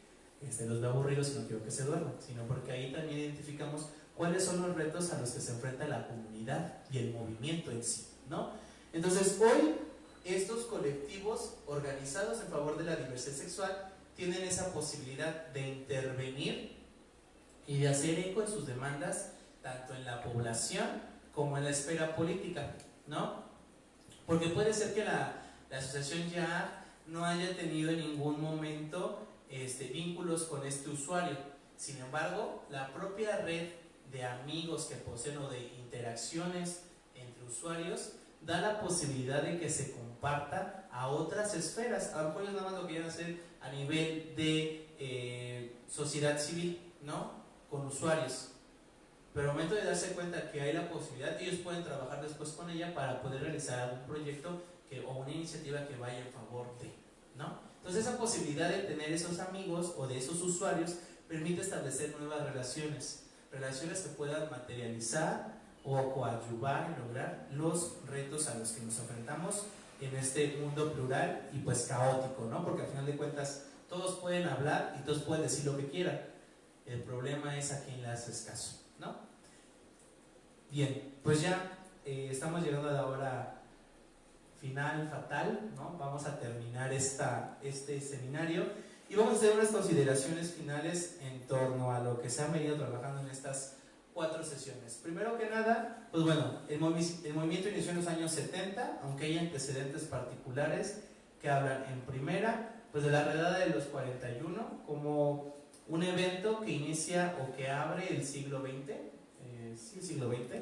los veo aburridos y no quiero que se duerman, sino porque ahí también identificamos cuáles son los retos a los que se enfrenta la comunidad y el movimiento en sí, ¿no? Entonces, hoy estos colectivos organizados en favor de la diversidad sexual tienen esa posibilidad de intervenir y de hacer eco en sus demandas, tanto en la población como en la esfera política, ¿no? Porque puede ser que la asociación ya no haya tenido en ningún momento vínculos con este usuario. Sin embargo, la propia red de amigos que poseen o de interacciones entre usuarios da la posibilidad de que se comparta a otras esferas. A lo mejor ellos nada más lo quieren hacer a nivel de sociedad civil, ¿no? Con usuarios. Pero al momento de darse cuenta que hay la posibilidad, ellos pueden trabajar después con ella para poder realizar algún proyecto o una iniciativa que vaya en favor de, ¿no? Entonces, esa posibilidad de tener esos amigos o de esos usuarios permite establecer nuevas relaciones que puedan materializar o coadyuvar en lograr los retos a los que nos enfrentamos en este mundo plural y pues caótico, ¿no? Porque al final de cuentas todos pueden hablar y todos pueden decir lo que quieran. El problema es a quién le haces caso, ¿no? Bien, pues ya estamos llegando a la hora final fatal, ¿no? Vamos a terminar este seminario y vamos a hacer unas consideraciones finales en torno a lo que se ha venido trabajando en estas 4 sesiones. Primero que nada, pues bueno, el movimiento inició en los años 70, aunque hay antecedentes particulares que hablan en primera, pues de la redada de los 41 como un evento que inicia o que abre el siglo XX, el siglo XX,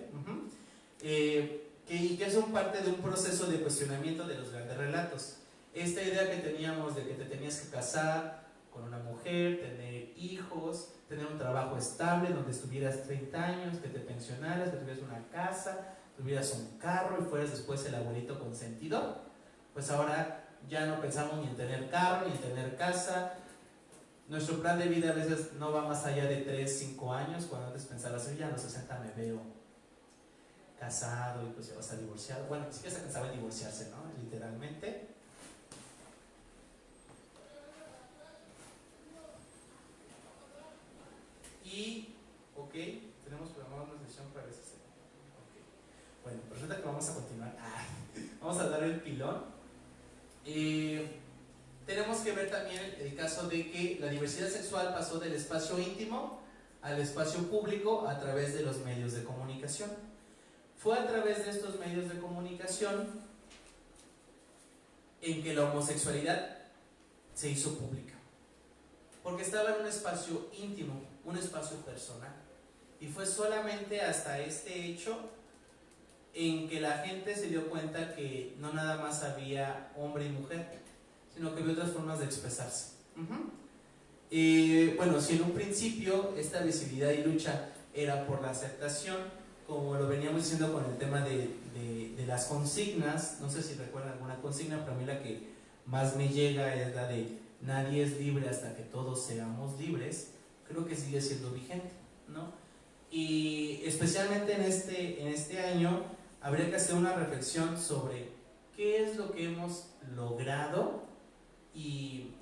y que son parte de un proceso de cuestionamiento de los grandes relatos. Esta idea que teníamos de que te tenías que casar con una mujer, tener hijos, tener un trabajo estable donde estuvieras 30 años, que te pensionaras, que tuvieras una casa, tuvieras un carro y fueras después el abuelito consentido, pues ahora ya no pensamos ni en tener carro, ni en tener casa. Nuestro plan de vida a veces no va más allá de 3, 5 años, cuando antes pensabas, ya a los 60 me veo casado y pues ya vas a divorciar. Bueno, sí que se pensaba en divorciarse, ¿no? Literalmente. Y, ok, tenemos programada una sesión para esa semana. Okay. Bueno, pues resulta que vamos a continuar. Vamos a dar el pilón. Tenemos que ver también el caso de que la diversidad sexual pasó del espacio íntimo al espacio público a través de los medios de comunicación. Fue a través de estos medios de comunicación en que la homosexualidad se hizo pública, porque estaba en un espacio íntimo, un espacio personal, y fue solamente hasta este hecho en que la gente se dio cuenta que no nada más había hombre y mujer, sino que había otras formas de expresarse. Bueno, si en un principio esta visibilidad y lucha era por la aceptación, como lo veníamos diciendo con el tema de las consignas, no sé si recuerdan alguna consigna, pero a mí la que más me llega es la de nadie es libre hasta que todos seamos libres. Creo que sigue siendo vigente, ¿no? Y especialmente en este año habría que hacer una reflexión sobre qué es lo que hemos logrado y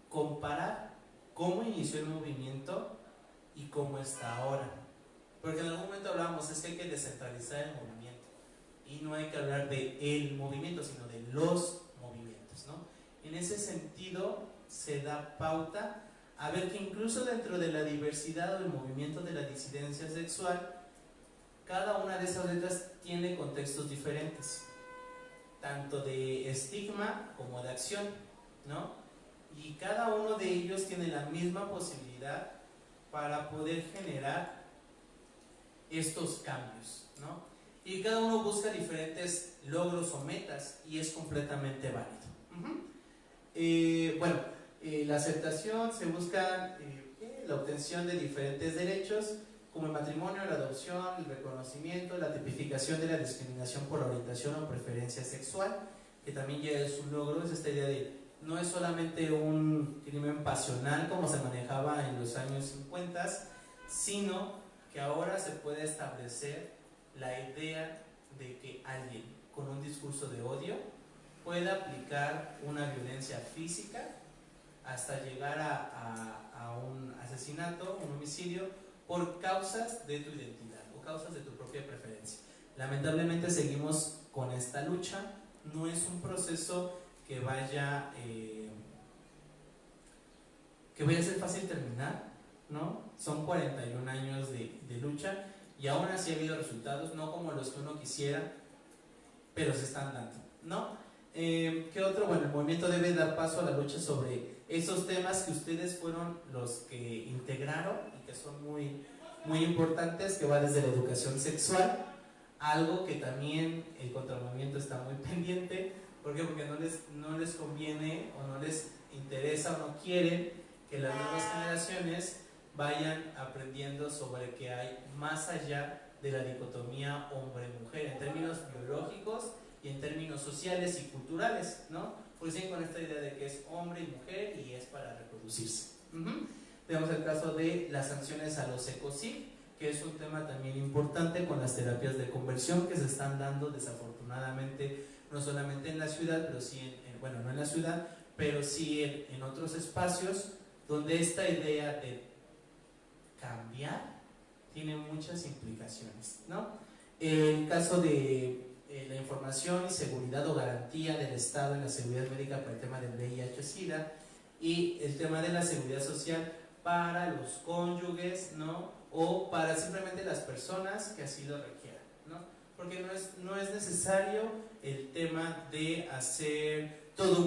comparar cómo inició el movimiento y cómo está ahora. Porque en algún momento hablábamos, es que hay que descentralizar el movimiento y no hay que hablar de el movimiento, sino de los movimientos, ¿no? En ese sentido se da pauta a ver que incluso dentro de la diversidad o el movimiento de la disidencia sexual, cada una de esas letras tiene contextos diferentes, tanto de estigma como de acción, ¿no? Y cada uno de ellos tiene la misma posibilidad para poder generar estos cambios, ¿no? Y cada uno busca diferentes logros o metas y es completamente válido. La aceptación se busca la obtención de diferentes derechos como el matrimonio, la adopción, el reconocimiento, la tipificación de la discriminación por orientación o preferencia sexual, que también ya es un logro. Es esta idea de no es solamente un crimen pasional como se manejaba en los años 50, sino que ahora se puede establecer la idea de que alguien con un discurso de odio pueda aplicar una violencia física hasta llegar a un asesinato, un homicidio, por causas de tu identidad o causas de tu propia preferencia. Lamentablemente seguimos con esta lucha. No es un proceso que vaya a ser fácil terminar, ¿no? Son 41 años de lucha y aún así ha habido resultados, no como los que uno quisiera, pero se están dando, ¿no? ¿Qué otro? Bueno, el movimiento debe dar paso a la lucha sobre esos temas que ustedes fueron los que integraron y que son muy, muy importantes, que va desde la educación sexual, algo que también el contramovimiento está muy pendiente. ¿Por qué? Porque no les conviene o no les interesa o no quieren que las nuevas generaciones vayan aprendiendo sobre que hay más allá de la dicotomía hombre-mujer en términos biológicos y en términos sociales y culturales, ¿no? Porque siguen con esta idea de que es hombre y mujer y es para reproducirse. Tenemos el caso de las sanciones a los ecocid, que es un tema también importante con las terapias de conversión que se están dando desafortunadamente no solamente en la ciudad, pero sí no en la ciudad, pero sí en otros espacios donde esta idea de cambiar tiene muchas implicaciones, ¿no? El caso de la información y seguridad o garantía del Estado en la seguridad médica para el tema del VIH-Sida y el tema de la seguridad social para los cónyuges, ¿no? O para simplemente las personas que así lo requieran, ¿no? Porque no es necesario el tema de hacer toda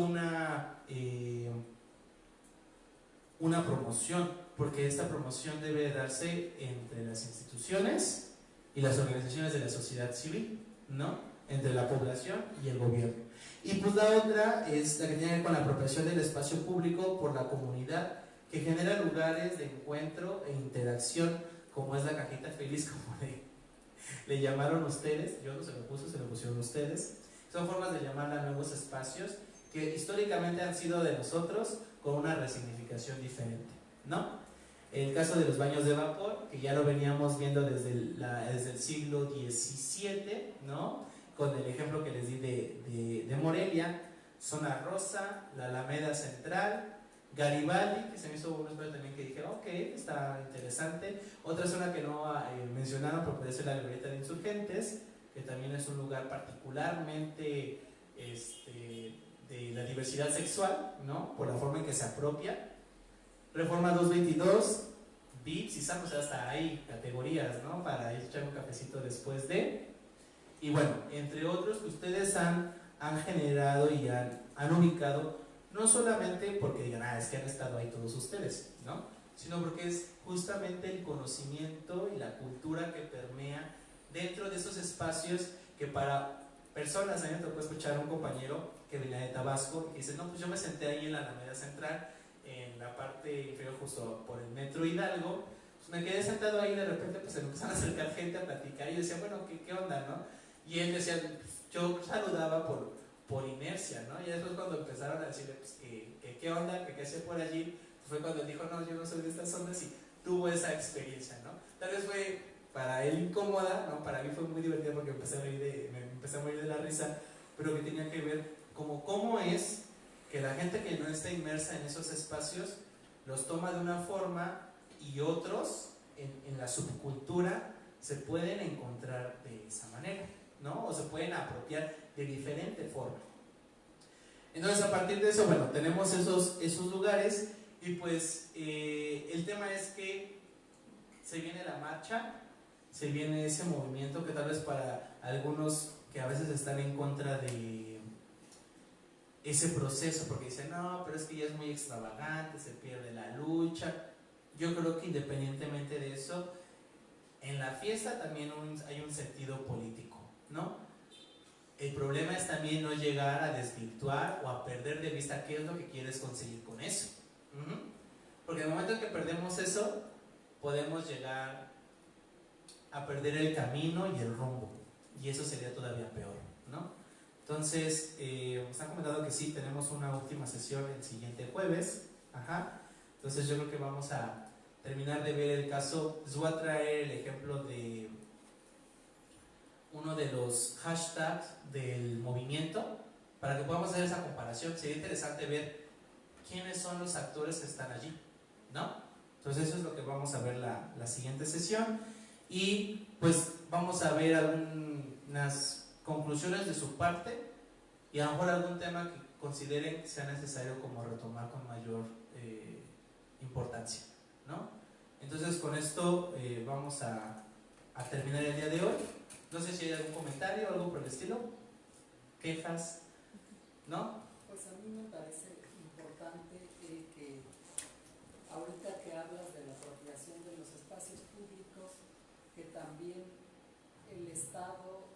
una promoción, porque esta promoción debe darse entre las instituciones y las organizaciones de la sociedad civil, ¿no? Entre la población y el gobierno. Y pues la otra es la que tiene que ver con la apropiación del espacio público por la comunidad, que genera lugares de encuentro e interacción, como es la cajita feliz, como le llamaron ustedes. Yo no se lo puse, se lo pusieron ustedes. Son formas de llamarla a nuevos espacios que históricamente han sido de nosotros con una resignificación diferente, ¿no? El caso de los baños de vapor, que ya lo veníamos viendo desde el siglo XVII, ¿no? Con el ejemplo que les di de Morelia, Zona Rosa, la Alameda Central, Garibaldi, que se me hizo un espacio también que dije, ok, está interesante. Otra zona que no mencionaron, pero puede ser la Glorieta de Insurgentes, que también es un lugar particularmente de la diversidad sexual, ¿no? Por la forma en que se apropia. Reforma 222, VIPs y SAM, o sea, hasta hay categorías, ¿no? Para ir a echar un cafecito después de. Y bueno, entre otros que ustedes han generado y han ubicado, no solamente porque digan, es que han estado ahí todos ustedes, ¿no? Sino porque es justamente el conocimiento y la cultura que permea dentro de esos espacios que para personas, a mí me tocó escuchar a un compañero que venía de Tabasco y dice, no, pues yo me senté ahí en la Alameda Central, en la parte inferior justo por el Metro Hidalgo, pues me quedé sentado ahí y de repente pues se me empezaron a acercar gente a platicar y yo decía, bueno, ¿qué onda, no? Y él decía, pues, yo saludaba por inercia, ¿no? Y después cuando empezaron a decirle, pues, ¿qué onda? ¿Qué hacía por allí? Fue cuando dijo, no, yo no soy de estas zonas y tuvo esa experiencia, ¿no? Tal vez fue para él incómoda, ¿no? Para mí fue muy divertido porque me empecé a morir de la risa, pero que tenía que ver como cómo es que la gente que no está inmersa en esos espacios los toma de una forma y otros en la subcultura se pueden encontrar de esa manera, ¿no? O se pueden apropiar de diferente forma. Entonces a partir de eso, bueno, tenemos esos lugares y pues el tema es que se viene la marcha, se viene ese movimiento que tal vez para algunos que a veces están en contra de ese proceso porque dicen, no, pero es que ya es muy extravagante, se pierde la lucha. Yo creo que independientemente de eso, en la fiesta también hay un sentido político, ¿no? El problema es también no llegar a desvirtuar o a perder de vista qué es lo que quieres conseguir con eso. Porque en el momento en que perdemos eso, podemos llegar a perder el camino y el rumbo. Y eso sería todavía peor, ¿no? Entonces, nos han comentado que sí, tenemos una última sesión el siguiente jueves. Entonces yo creo que vamos a terminar de ver el caso. Les voy a traer el ejemplo de uno de los hashtags del movimiento para que podamos hacer esa comparación. Sería interesante ver quiénes son los actores que están allí, ¿no? Entonces eso es lo que vamos a ver la siguiente sesión y pues vamos a ver algunas conclusiones de su parte y a lo mejor algún tema que consideren que sea necesario como retomar con mayor importancia, ¿no? Entonces con esto vamos a terminar el día de hoy. No sé si hay algún comentario o algo por el estilo, quejas, ¿no? Pues a mí me parece importante que ahorita que hablas de la apropiación de los espacios públicos, que también el Estado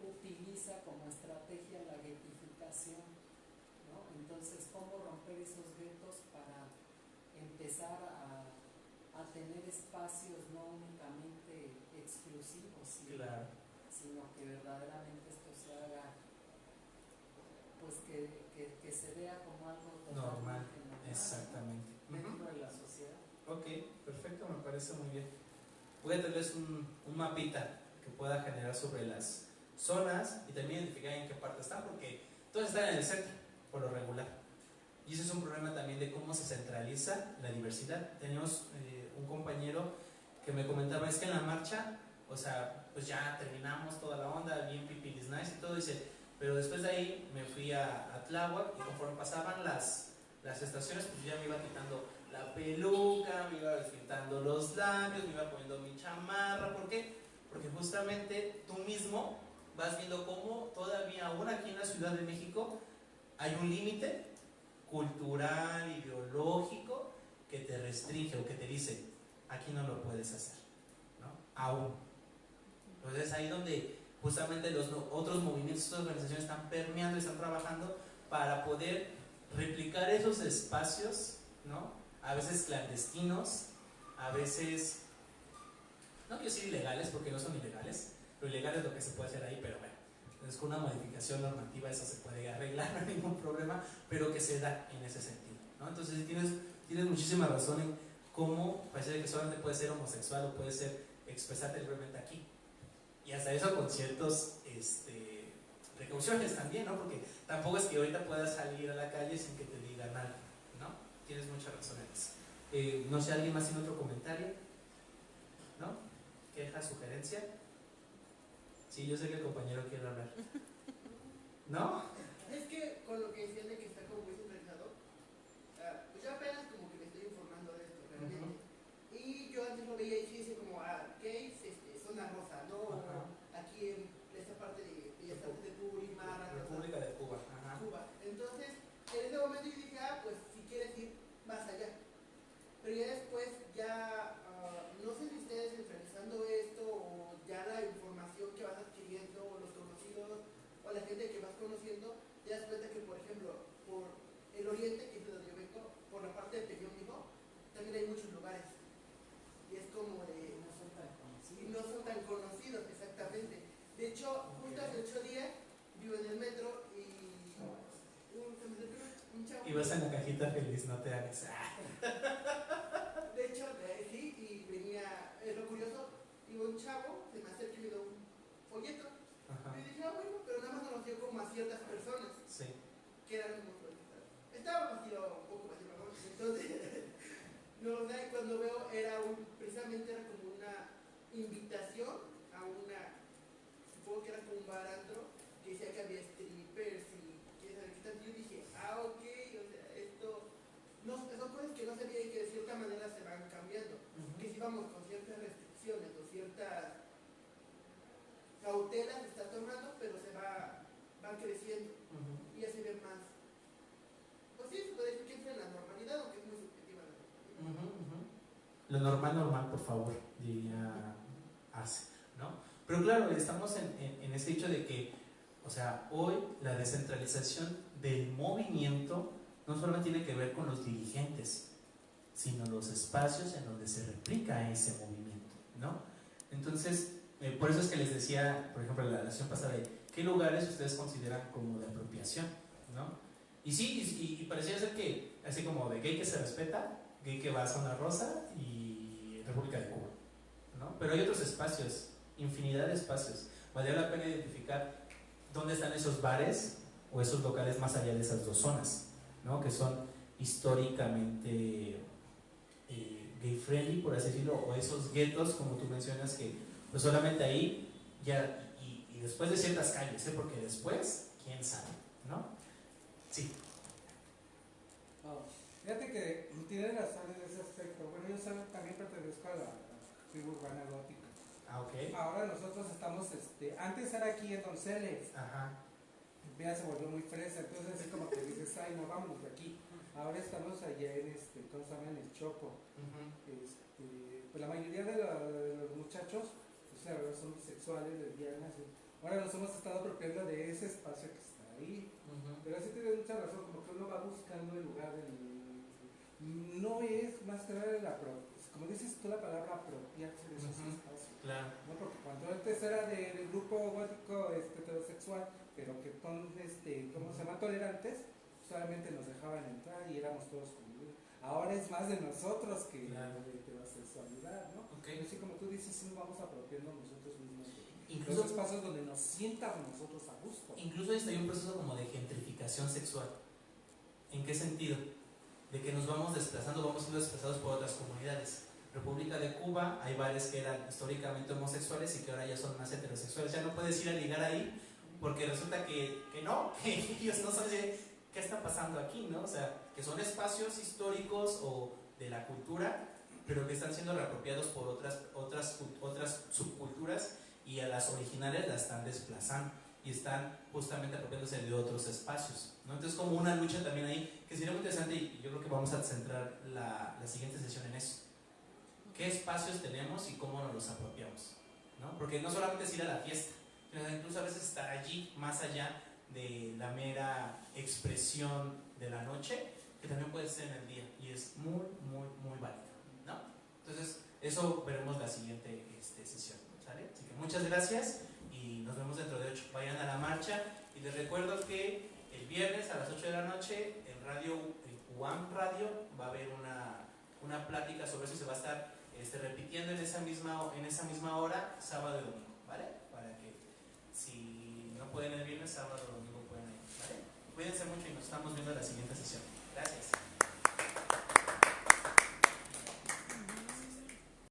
utiliza como estrategia la guetificación, ¿no? Entonces, ¿cómo romper esos guetos para empezar a tener espacios no únicamente exclusivos, sino que verdaderamente esto se haga, pues que se vea como algo normal, normal, exactamente, dentro de la sociedad. Ok, perfecto, me parece muy bien. Voy a darles un mapita que pueda generar sobre las zonas y también identificar en qué parte están, porque todos están en el centro, por lo regular. Y ese es un problema también de cómo se centraliza la diversidad. Tenemos un compañero que me comentaba, es que en la marcha, o sea, pues ya terminamos toda la onda, bien pipilis nice y todo, dice, pero después de ahí me fui a Tláhuac y conforme pasaban las estaciones, pues yo ya me iba quitando la peluca, me iba pintando los labios, me iba poniendo mi chamarra. ¿Por qué? Porque justamente tú mismo vas viendo cómo todavía aún aquí en la Ciudad de México hay un límite cultural, ideológico que te restringe o que te dice, aquí no lo puedes hacer, ¿no? Aún. Entonces ahí donde justamente los otros movimientos, otras organizaciones están permeando y están trabajando para poder replicar esos espacios, ¿no? A veces clandestinos, a veces, no quiero decir ilegales porque no son ilegales, lo ilegal es lo que se puede hacer ahí, pero bueno, entonces con una modificación normativa eso se puede arreglar, no hay ningún problema, pero que se da en ese sentido, ¿no? Entonces tienes muchísima razón en cómo parece que solamente puede ser homosexual o puede ser expresarte libremente aquí, y hasta eso con ciertos precauciones también, ¿no? Porque tampoco es que ahorita puedas salir a la calle sin que te digan algo, ¿no? Tienes mucha razón en eso. No sé, ¿alguien más tiene otro comentario? ¿No? ¿Queja, sugerencia? Sí, yo sé que el compañero quiere hablar. ¿No? Es que con lo que decían de que está como muy centralizado, pues yo apenas como que me estoy informando de esto realmente. en la cajita feliz, no te hagas. De hecho, sí, y venía, lo curioso, iba un chavo, se me acerca y me dio un folleto. Ajá. Y dije, bueno, pero nada más conoció como a ciertas personas. Sí. Que eran como solicitas. Estaba vacío, un poco vacío, ¿no? Entonces, no, o sea, y cuando veo, precisamente era como una invitación a una, supongo que era como un bar antro, que decía que había strippers y quién sabe qué tanto. Yo dije, ok, o sea, esto, no, son cosas que no sabía y que de cierta manera se van cambiando. Que si vamos con ciertas restricciones o ciertas cautelas se está tomando, pero se van creciendo y ya se ve más. Pues sí, se puede decir que entra en la normalidad, aunque es muy subjetiva la normalidad. Lo normal, por favor, diría Arce, ¿no? Pero claro, estamos en ese hecho de que, o sea, hoy la descentralización del movimiento no solamente tiene que ver con los dirigentes, sino los espacios en donde se replica ese movimiento, ¿no? Entonces, por eso es que les decía, por ejemplo, en la sesión pasada, ¿qué lugares ustedes consideran como de apropiación, ¿no? Y sí, y parecía ser que, así como de gay que se respeta, gay que va a Zona Rosa y República de Cuba, ¿no? Pero hay otros espacios, infinidad de espacios. Valdría la pena identificar dónde están esos bares o esos locales más allá de esas dos zonas, ¿no? Que son históricamente gay friendly, por así decirlo, o esos guetos, como tú mencionas, que pues solamente ahí ya, y después de ciertas calles, porque después, quién sabe, ¿no? Sí. Fíjate que tiene razón en ese aspecto. Bueno, yo también pertenezco a la tribu urbana gótica. Ok. Ahora nosotros estamos, antes era aquí en Donceles. Ajá. Ya se volvió muy fresa, entonces así como que dices, ay, no, vámonos de aquí. Ahora estamos allá en, ¿cómo se llama? En el Chopo. Pues la mayoría de los muchachos, pues la verdad son bisexuales, lesbianas. Ahora nos hemos estado apropiando de ese espacio que está ahí. Pero sí tienes mucha razón, como que uno va buscando el lugar no es más que nada como dices tú la palabra apropiarse de esos espacios. Claro. ¿No? Porque cuando antes era del grupo gótico heterosexual, pero que son, ¿cómo se llama? Tolerantes, solamente nos dejaban entrar y éramos todos conmigo. Ahora es más de nosotros que la heterosexualidad, ¿no? Okay. Así como tú dices, sí nos vamos apropiando nosotros mismos de incluso los espacios donde nos sientan nosotros a gusto. Incluso hay un proceso como de gentrificación sexual. ¿En qué sentido? De que nos vamos desplazando, vamos siendo desplazados por otras comunidades. República de Cuba, hay bares que eran históricamente homosexuales y que ahora ya son más heterosexuales. Ya no puedes ir a ligar ahí porque resulta que no, que ellos no saben qué está pasando aquí, ¿no? O sea, que son espacios históricos o de la cultura, pero que están siendo reapropiados por otras subculturas y a las originales las están desplazando y están justamente apropiándose de otros espacios, ¿no? Entonces como una lucha también ahí que sería muy interesante y yo creo que vamos a centrar la siguiente sesión en eso. ¿Qué espacios tenemos y cómo nos los apropiamos? ¿No? Porque no solamente es ir a la fiesta, sino incluso a veces estar allí más allá de la mera expresión de la noche, que también puede ser en el día y es muy, muy, muy válido, ¿no? Entonces eso veremos la siguiente sesión, ¿sale? Así que muchas gracias y nos vemos dentro de 8. Vayan a la marcha y les recuerdo que el viernes a las 8 de la noche en Radio UAM Radio va a haber una plática sobre eso y se va a estar repitiendo en esa misma hora, sábado y domingo, ¿vale? Para que si no pueden el viernes, sábado o domingo pueden ir, ¿vale? Cuídense mucho y nos estamos viendo en la siguiente sesión. Gracias.